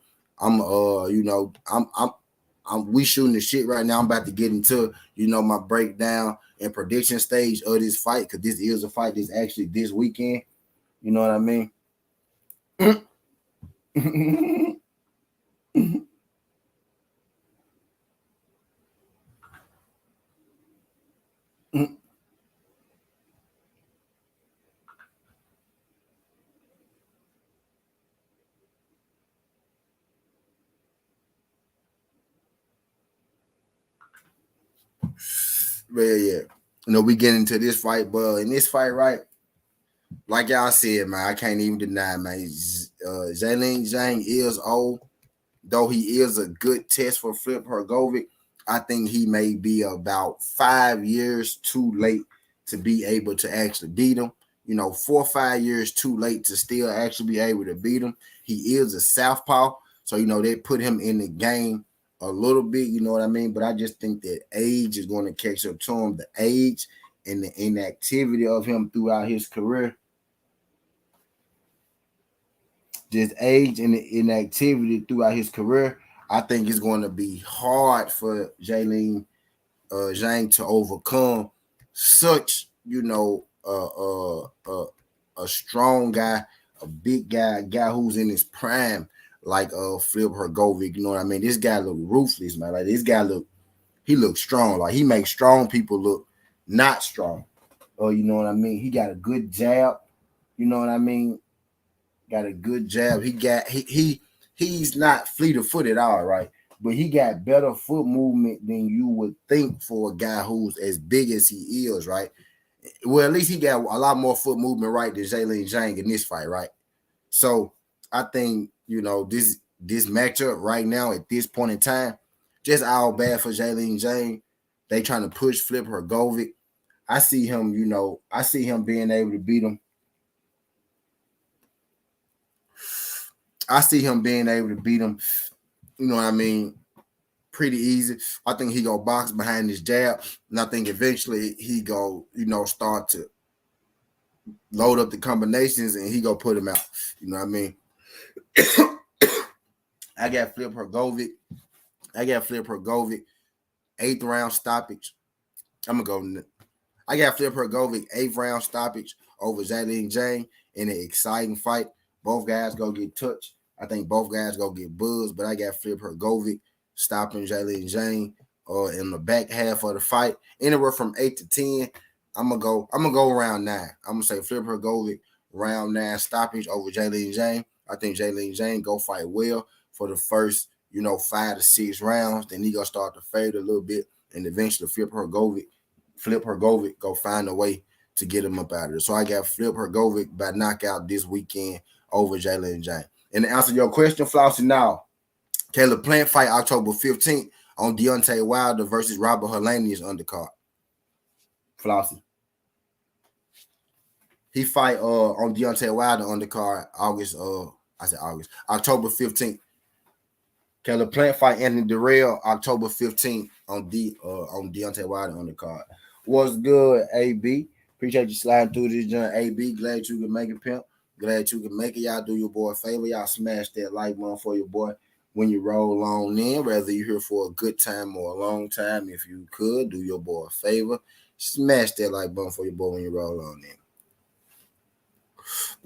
We shooting the shit right now. I'm about to get into, my breakdown and prediction stage of this fight, because this is a fight that's actually this weekend. You know what I mean? Yeah. We get into this fight, but in this fight, right? Like y'all said, man, I can't even deny, man. Jaylin Yang is old, though he is a good test for Flip Hrgovic. I think he may be about 5 years too late to be able to actually beat him. 4 or 5 years too late to still actually be able to beat him. He is a southpaw, so they put him in the game a little bit. You know what I mean? But I just think that age is going to catch up to him. The age and the inactivity of him throughout his career. Just age and the inactivity throughout his career, I think it's going to be hard for Jaylin Yang to overcome such, a strong guy, a big guy, a guy who's in his prime, like Flip Hrgovic. You know what I mean? This guy look ruthless, man. Like this guy he looks strong. Like he makes strong people look not strong. You know what I mean? He got a good jab. You know what I mean? Got a good jab. He's not fleet of foot at all, right? But he got better foot movement than you would think for a guy who's as big as he is, right? Well, at least he got a lot more foot movement, right, than Jaylin Yang in this fight, right? So I think, this matchup right now at this point in time, just all bad for Jaylin Yang. They trying to push Flip Hrgovic. I see him, being able to beat him. I see him being able to beat him, you know what I mean, pretty easy. I think he go box behind his jab, and I think eventually he go, start to load up the combinations, and he go put him out. You know what I mean? I got Flip Hrgovic. 8th round stoppage. I got Flip Hrgovic 8th round stoppage over Jaylin Yang in an exciting fight. Both guys go get touched. I think both guys go get buzzed, but I got Flip Hrgovic stopping Jaylene Jane in the back half of the fight. Anywhere from 8 to 10. I'm gonna go around 9. I'm gonna say Flip Hrgovic round 9 stoppage over Jaylene Jane. I think Jaylene Jane go fight well for the first, 5 to 6 rounds. Then he gonna start to fade a little bit, and eventually Flip Hrgovic go find a way to get him up out of there. So I got Flip Hrgovic by knockout this weekend over Jaylene Jane. And to answer your question, Flossie, now Caleb Plant fight October 15th on Deontay Wilder versus Robert Helenius undercard. Flossie. He fight on Deontay Wilder undercard October 15th. Caleb Plant fight Anthony Dirrell October 15th on Deontay Wilder undercard. What's good, AB? Appreciate you sliding through this joint, AB. Glad you can make it, pimp. Glad you can make it. Y'all do your boy a favor. Y'all smash that like button for your boy when you roll on in, whether you're here for a good time or a long time. If you could, do your boy a favor. Smash that like button for your boy when you roll on in.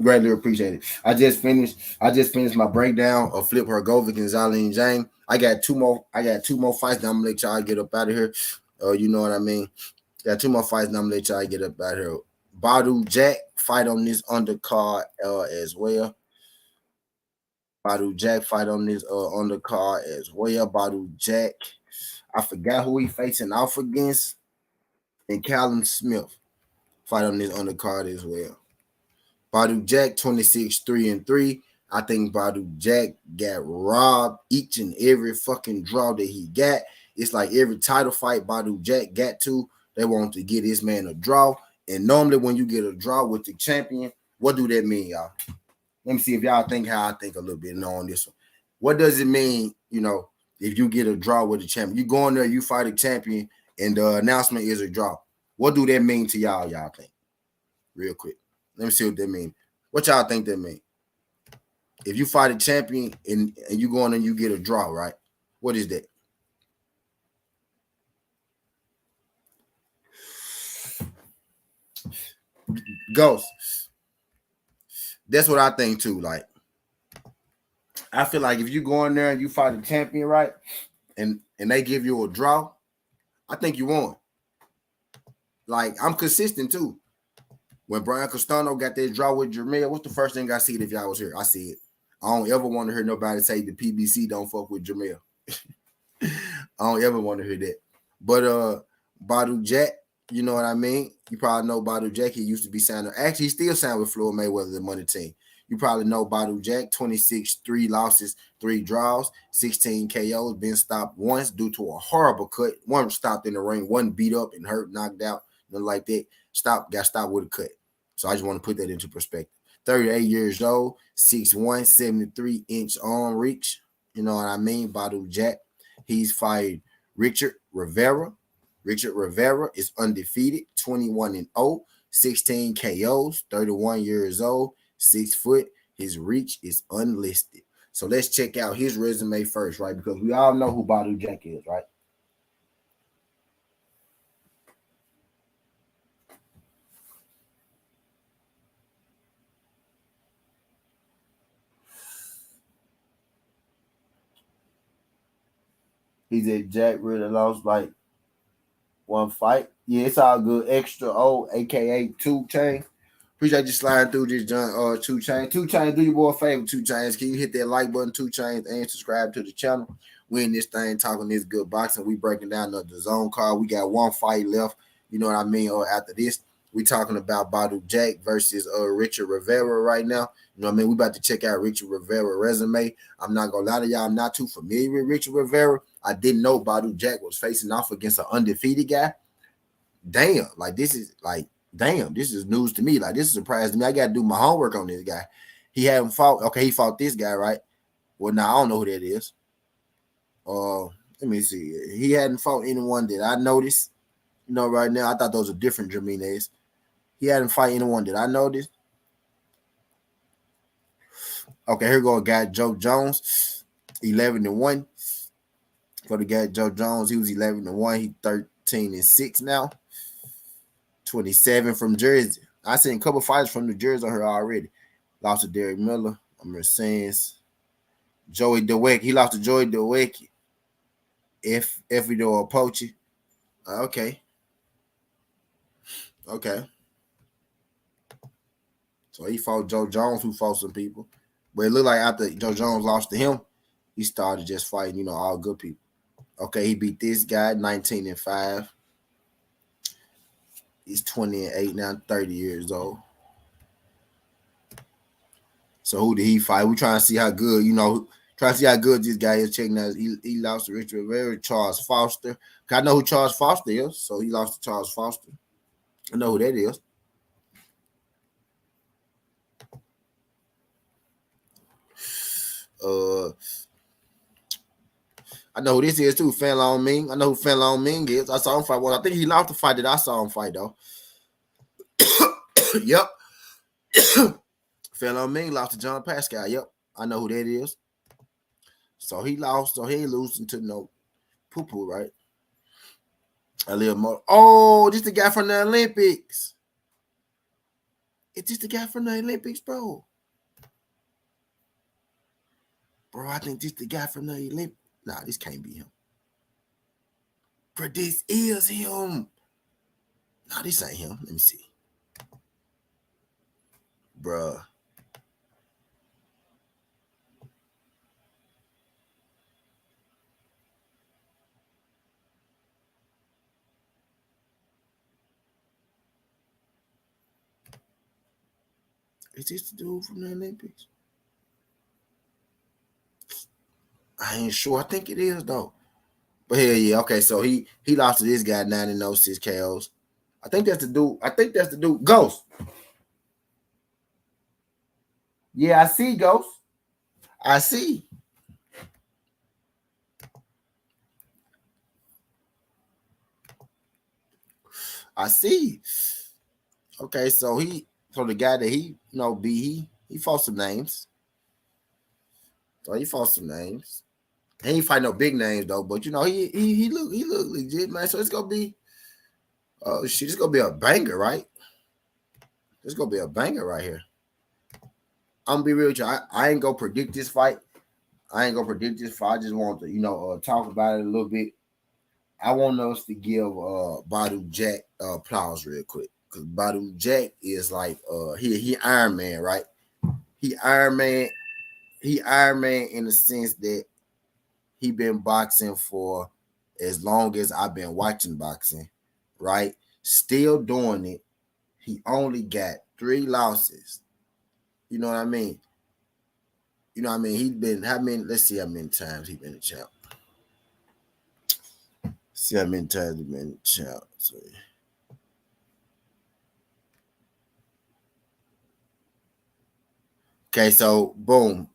Greatly appreciate it. I just finished my breakdown of Flip Hrgovic and Jaylene Jane. I got two more fights. Now I'm gonna let y'all get up out of here. You know what I mean? Got 2 more fights. Now I'm gonna let y'all get up out of here. Badou Jack fight on this undercard as well. Badou Jack fight on this undercard as well. Badou Jack, I forgot who he facing off against. And Callum Smith fight on this undercard as well. Badou Jack 26-3-3. I think Badou Jack got robbed each and every fucking draw that he got. It's like every title fight Badou Jack got to, they want to get this man a draw. And normally when you get a draw with the champion, what do that mean, y'all? Let me see if y'all think how I think a little bit on this one. What does it mean, if you get a draw with the champion? You go in there, you fight a champion, and the announcement is a draw. What do that mean to y'all think? Real quick. Let me see what that means. What y'all think that means? If you fight a champion and you go in and you get a draw, right? What is that? Ghost. That's what I think too. Like, I feel like if you go in there and you fight a champion, right, and they give you a draw, I think you won. Like, I'm consistent too. When Brian Castano got that draw with Jermell, what's the first thing I see if y'all was here? I see it. I don't ever want to hear nobody say the PBC don't fuck with Jermell. I don't ever want to hear that. But Badou Jack, you know what I mean? You probably know Badou Jack. He used to be signed. Actually, he still signed with Floyd Mayweather, the money team. You probably know Badou Jack, 26, 3 losses, 3 draws, 16 KOs, been stopped once due to a horrible cut. One stopped in the ring, one beat up and hurt, knocked out, nothing like that. Got stopped with a cut. So I just want to put that into perspective. 38 years old, 6'1", 73-inch arm reach. You know what I mean? Badou Jack. He's fighting Richard Rivera. Richard Rivera is undefeated, 21-0, 16 KOs, 31 years old, 6 foot. His reach is unlisted. So let's check out his resume first, right? Because we all know who Badou Jack is, right? He's a Jack really lost like one fight. Yeah, it's all good. Extra O, aka 2 Chainz. Appreciate you sliding through this joint. 2 Chainz. 2 Chainz, do your boy a favor, 2 Chainz. Can you hit that like button, 2 Chainz, and subscribe to the channel? We in this thing talking this good boxing. We breaking down the zone card. We got 1 fight left. You know what I mean? Or after this, we talking about Badou Jack versus Richard Rivera right now. You know what I mean? We about to check out Richard Rivera's resume. I'm not gonna lie to y'all. I'm not too familiar with Richard Rivera. I didn't know Badou Jack was facing off against an undefeated guy. Damn, this is news to me. Like, this is a surprise to me. I got to do my homework on this guy. He hadn't fought. Okay, he fought this guy, right? Well, now I don't know who that is. Let me see. He hadn't fought anyone that I noticed. You know, right now, I thought those were different Jimenez. He hadn't fought anyone that I noticed. Okay, here go a guy, Joe Jones, 11-1. For the guy, Joe Jones, he was 11-1. He 13-6 now. 27 from Jersey. I seen a couple fighters from New Jersey on her already. Lost to Derek Miller. I'm Mercedes. Joey DeWick. He lost to Joey DeWick. if we do a Pochi. Okay. So he fought Joe Jones, who fought some people. But it looked like after Joe Jones lost to him, he started just fighting, all good people. Okay, he beat this guy 19-5. He's 28 now, 30 years old. So who did he fight? We trying to see how good, trying to see how good this guy is. Checking out, he lost to Richard Rivera, Charles Foster. I know who Charles Foster is, so he lost to Charles Foster. I know who that is. I know who this is too, Fan Long Ming. I know who Fan Long Ming is. I saw him fight. Well, I think he lost the fight that I saw him fight, though. Yep. Fan Long Ming lost to John Pascal. Yep. I know who that is. So he lost, so he ain't losing to no poo-poo, right? A little more. Oh, this the guy from the Olympics. Is this the guy from the Olympics, bro? Bro, I think this the guy from the Olympics. Nah, this can't be him. Bro, this is him. Nah, this ain't him. Let me see. Bruh. Is this the dude from the Olympics? I ain't sure. I think it is, though. But hell yeah, okay. So he lost to this guy 9-0, 6 KOs. I think that's the dude. Ghost. Yeah, I see, Ghost. I see. Okay, so the guy that he he fought some names. So he fought some names. He ain't fight no big names though, but he look legit, man. So it's gonna be it's gonna be a banger, right? It's gonna be a banger right here. I'm gonna be real with you. I ain't gonna predict this fight. I just want to, talk about it a little bit. I want us to give Badu Jack applause real quick. Because Badu Jack is like he Iron Man, right? He Iron Man in the sense that he been boxing for as long as I've been watching boxing, right? Still doing it. He only got 3 losses. You know what I mean? He's been let's see how many times he's been a champ. See how many times he's been a champ. Okay, so boom.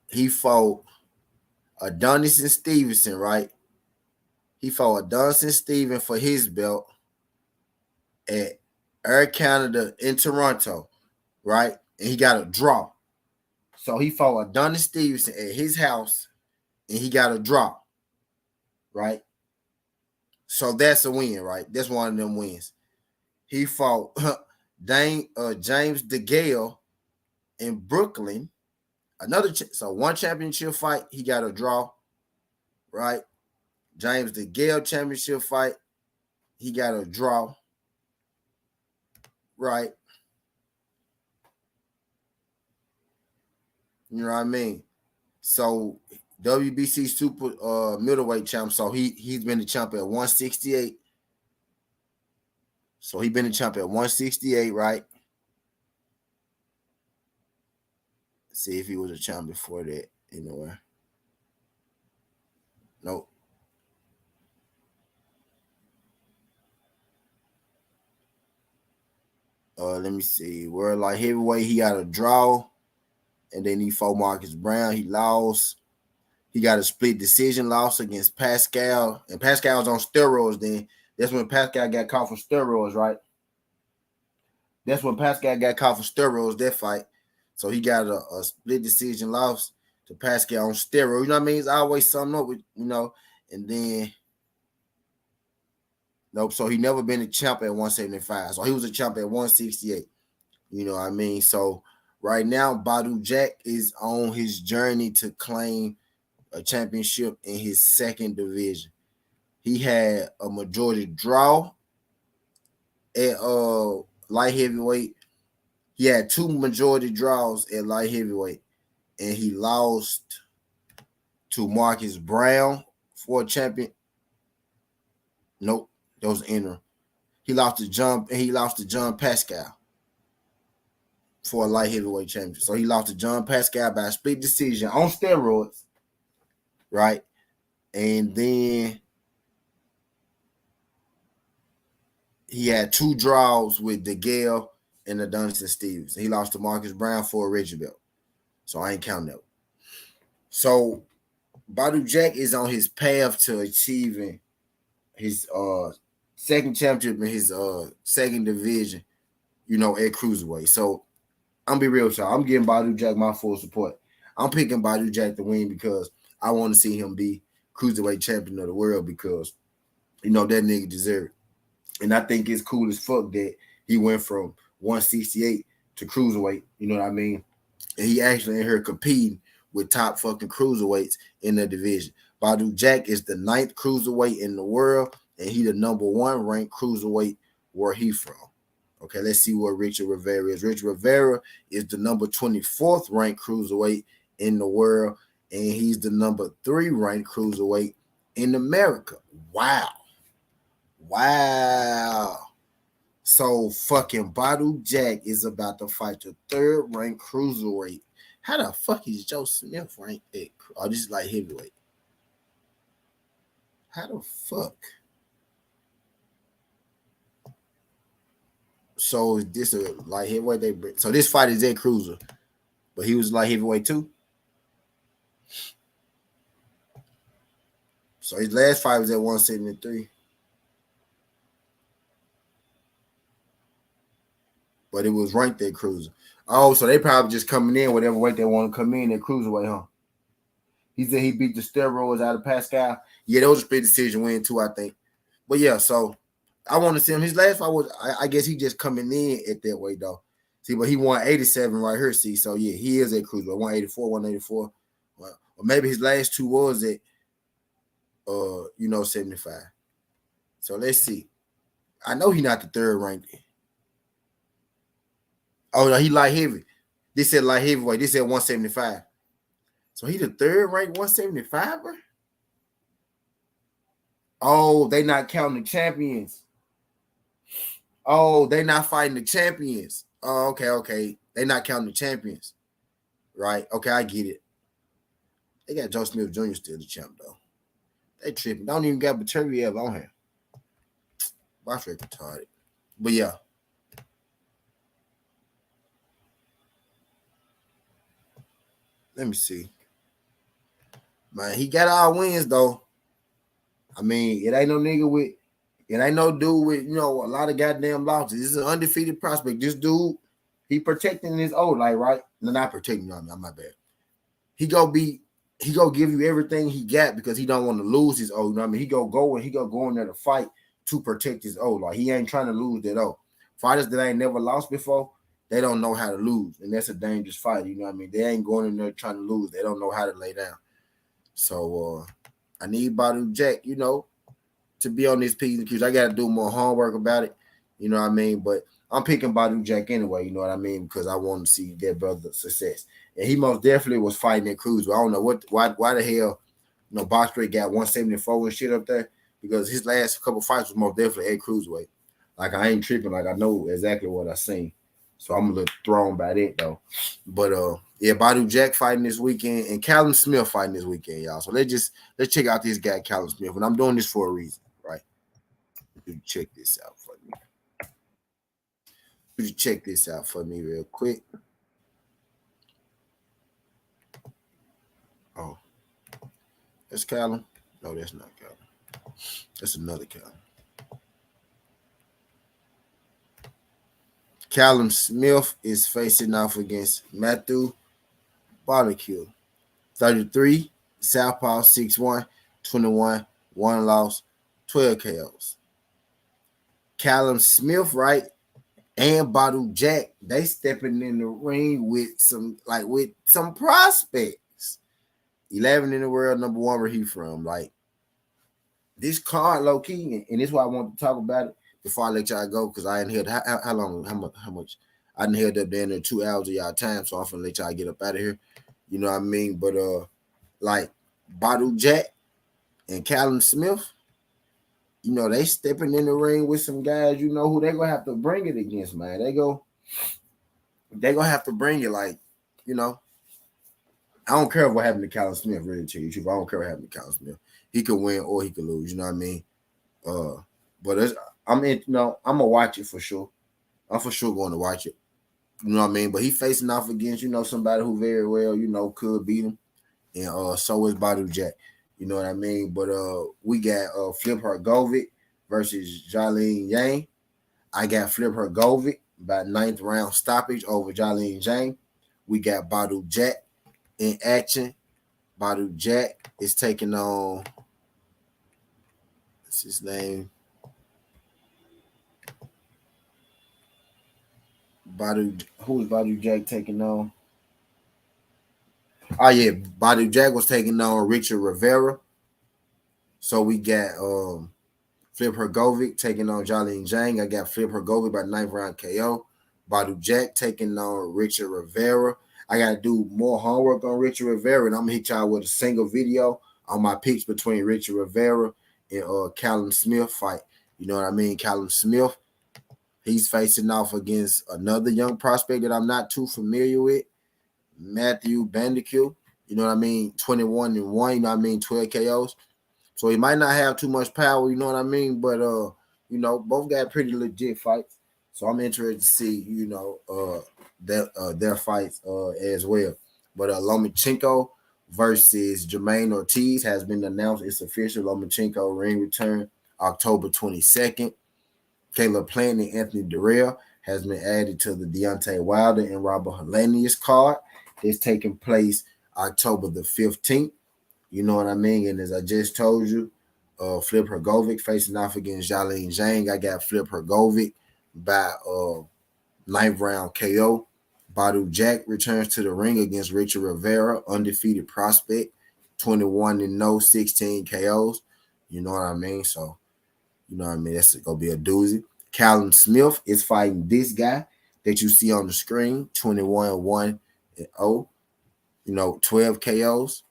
He fought Adonis and Stevenson, right? He fought Adonis and Stevenson for his belt at Air Canada in Toronto, right? And he got a draw. So he fought Adonis Stevenson at his house and he got a draw, right? So that's a win, right? That's one of them wins. He fought James DeGale in Brooklyn. So one championship fight, he got a draw, right? James DeGale championship fight, he got a draw, right? You know what I mean? So WBC super middleweight champ. So he's been the champ at 168. So he's been the champ at 168, right? See if he was a champ before that anywhere. Nope. Let me see. Where like heavyweight, he got a draw, and then he fought Marcus Brown. He lost. He got a split decision loss against Pascal, and Pascal's on steroids. Then that's when Pascal got caught for steroids, right? That's when Pascal got caught for steroids that fight. So he got a split decision loss to Pascal on steroids. You know what I mean? It's always something up with, and then nope. So he never been a champ at 175. So he was a champ at 168. You know what I mean? So right now, Badu Jack is on his journey to claim a championship in his second division. he had a majority draw at light heavyweight. He had 2 majority draws at light heavyweight, and he lost to Marcus Brown for a champion. Nope, that was interim. He lost to John Pascal for a light heavyweight championship. So he lost to John Pascal by a split decision on steroids, right? And then he had 2 draws with DeGale and Adonis Stevens. He lost to Marcus Brown for a Reggie belt. So I ain't counting that. So Badou Jack is on his path to achieving his second championship in his second division, at cruiserweight. So I'm gonna be real with y'all. I'm giving Badou Jack my full support. I'm picking Badou Jack to win because I want to see him be cruiserweight champion of the world because that nigga deserves it. And I think it's cool as fuck that he went from 168 to cruiserweight. You know what I mean? And he actually in here competing with top fucking cruiserweights in the division. Badou Jack is the 9th cruiserweight in the world, and he the number 1 ranked cruiserweight where he from. Okay, let's see where Richard Rivera is. Richard Rivera is the number 24th ranked cruiserweight in the world, and he's the number 3 ranked cruiserweight in America. Wow. So fucking Badou Jack is about to fight the 3rd ranked cruiserweight. How the fuck is Joe Smith ranked at? Oh, this is like heavyweight. How the fuck? So is this a light heavyweight? So this fight is at cruiser, but he was light heavyweight too. So his last fight was at 173. But it was ranked at cruiser. Oh, so they probably just coming in whatever weight they want to come in at cruiserweight, huh? He said he beat the steroids out of Pascal. Yeah, that was a split decision win too, I think. But yeah, so I want to see him. His last fight was, I guess he just coming in at that weight though. See, but he won 87 right here. See, so yeah, he is at cruiserweight, 184, 184. Well, or maybe his last 2 was at 75. So let's see. I know he's not the 3rd ranked. Oh no, he light heavy. This said light heavyweight. This said 175. So he the 3rd ranked 175, bro? Oh, they not counting the champions. Oh, they not fighting the champions. Oh, okay. They not counting the champions. Right? Okay, I get it. They got Joe Smith Jr. still the champ, though. They tripping. Don't even got Baturiev on here. Watch retarded. But yeah. Let me see. Man, he got all wins, though. I mean, it ain't no dude with, a lot of goddamn losses. This is an undefeated prospect. This dude, he protecting his old life, right? No, not protecting, no, my bad. He go give you everything he got because he don't want to lose his old. He go in there to fight to protect his old life. He ain't trying to lose that old. Fighters that ain't never lost before, they don't know how to lose, and that's a dangerous fight. They ain't going in there trying to lose. They don't know how to lay down. So I need Badou Jack, to be on this P's and Q's. I got to do more homework about it, But I'm picking Badou Jack anyway, because I want to see that brother's success. And he most definitely was fighting at cruiser. I don't know why the hell, Box Rate got 174 and shit up there, because his last couple fights was most definitely at cruiserweight. Like, I ain't tripping. Like, I know exactly what I seen. So I'm a little thrown by that, though. But, yeah, Badou Jack fighting this weekend and Callum Smith fighting this weekend, y'all. So let's check out this guy, Callum Smith. And I'm doing this for a reason, right? Check this out for me. Check this out for me real quick. Oh, that's Callum? No, that's not Callum. That's another Callum. Callum Smith is facing off against Matthew Barbecue. 33, Southpaw, 6'1", 21, 1 loss, 12 KOs. Callum Smith, right, and Badou Jack, they stepping in the ring with some prospects. 11 in the world, number 1 where he from. Like, this card low key, and this is why I want to talk about it before I let y'all go, because I ain't held how long, how much I didn't held up there in 2 hours of y'all time, so I'm finna let y'all get up out of here. You know what I mean? But like Badu Jack and Callum Smith, you know, they stepping in the ring with some guys, you know, who they gonna have to bring it against, man. They gonna have to bring it, like, you know. I don't care what happened to Callum Smith, really, to you truth. I don't care what happened to Callum Smith. He could win or he could lose, you know what I mean? But I'm in, you know, I'm gonna watch it for sure. I'm for sure going to watch it. You know what I mean? But he facing off against, you know, somebody who very well, you know, could beat him. And so is Badu Jack. You know what I mean? But we got Flip Hergovic versus Jalin Yang. I got Flip Hergovic by 9th round stoppage over Jalin Yang. We got Badu Jack in action. Badu Jack is taking on, what's his name? Who is Badu Jack taking on? Oh yeah, Badu Jack was taking on Richard Rivera. So we got Flip Hergovic taking on Jalin Zhang. I got Flip Hergovic by 9th round KO. Badu Jack taking on Richard Rivera. I got to do more homework on Richard Rivera, and I'm going to hit y'all with a single video on my picks between Richard Rivera and Callum Smith fight. You know what I mean? Callum Smith, he's facing off against another young prospect that I'm not too familiar with, Matthew Bandicoot. You know what I mean? 21-1, you know what I mean? 12 KOs. So he might not have too much power, you know what I mean? But you know, both got pretty legit fights. So I'm interested to see, you know, their fights as well. But Lomachenko versus Jermaine Ortiz has been announced. It's official. Lomachenko ring return October 22nd. Caleb Plant and Anthony Dirrell has been added to the Deontay Wilder and Robert Helenius card. It's taking place October the 15th. You know what I mean? And as I just told you, Flip Hergovic facing off against Jalin Zhang. I got Flip Hergovic by 9th round KO. Badu Jack returns to the ring against Richard Rivera, undefeated prospect, 21-0, 16 KOs. You know what I mean? So, you know what I mean? That's going to be a doozy. Callum Smith is fighting this guy that you see on the screen, 21-1-0, you know, 12 KOs.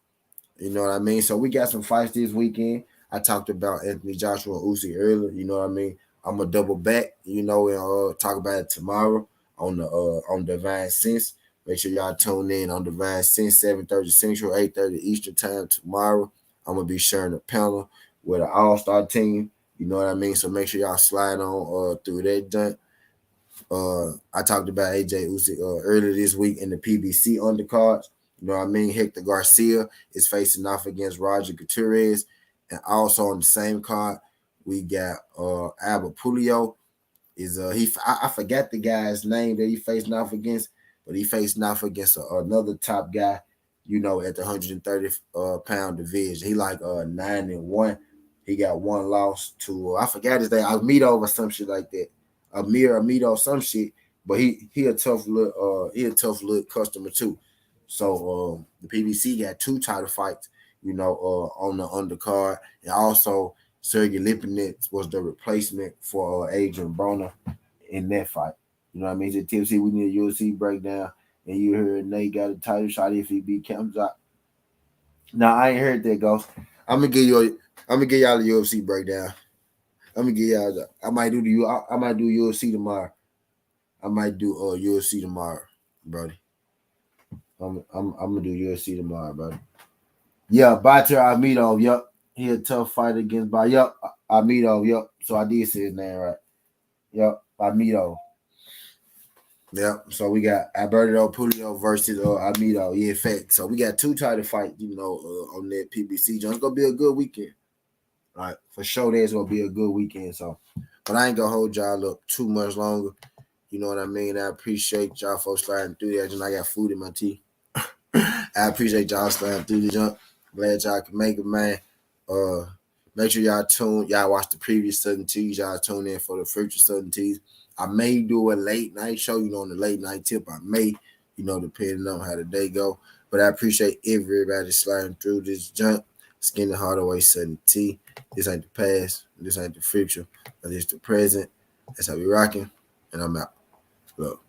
You know what I mean? So we got some fights this weekend. I talked about Anthony Joshua and Usyk earlier. You know what I mean? I'm gonna double back, you know, and talk about it tomorrow on Divine Sense. Make sure y'all tune in on Divine Sense, 7:30 Central, 8:30 Eastern Time tomorrow. I'm gonna be sharing a panel with an all-star team. You know what I mean? So make sure y'all slide on through that junk. I talked about AJ-Usyk earlier this week in the PBC undercards. You know what I mean? Hector Garcia is facing off against Roger Gutierrez. And also on the same card, we got Albert Pulio. I forgot the guy's name that he facing off against, but he facing off against another top guy, you know, at the 130 pound division. He like 9-1. He got one loss to I forgot his name, Almeida or some shit like that. Amito, some shit. But he a tough little customer too. So the PBC got 2 title fights, you know, on the undercard, and also Sergey Lipinets was the replacement for Adrian Broner in that fight. You know what I mean? It's TFC, we need a UFC breakdown, and you heard Nate got a title shot if he beat Khamzat. Now I ain't heard that, Ghost. I'm gonna give y'all the UFC breakdown. I'm gonna give y'all. I might do UFC tomorrow. I might do UFC tomorrow, buddy. I'm gonna do UFC tomorrow, buddy. Yeah, Batir Amidov. Yep, he a tough fight against by. Yep, Amidov. Yep. So I did say his name right. Yep, Amidov. Yep. So we got Alberto Pulio versus Amidov. Yeah, fact. So we got 2 title fights, you know, on that PBC. It's gonna be a good weekend. All right, for sure. There's gonna be a good weekend. So, but I ain't gonna hold y'all up too much longer. You know what I mean? I appreciate y'all folks sliding through that. And I got food in my tea. I appreciate y'all sliding through the jump. Glad y'all can make it, man. Make sure y'all watch the previous Southern Teas. Y'all tune in for the future Southern Teas. I may do a late night show, you know, on the late night tip. I may, you know, depending on how the day go. But I appreciate everybody sliding through this jump. Skinny Hardaway, Sutton T. This ain't the past. This ain't the future. This the present. That's how we rocking. And I'm out. Look.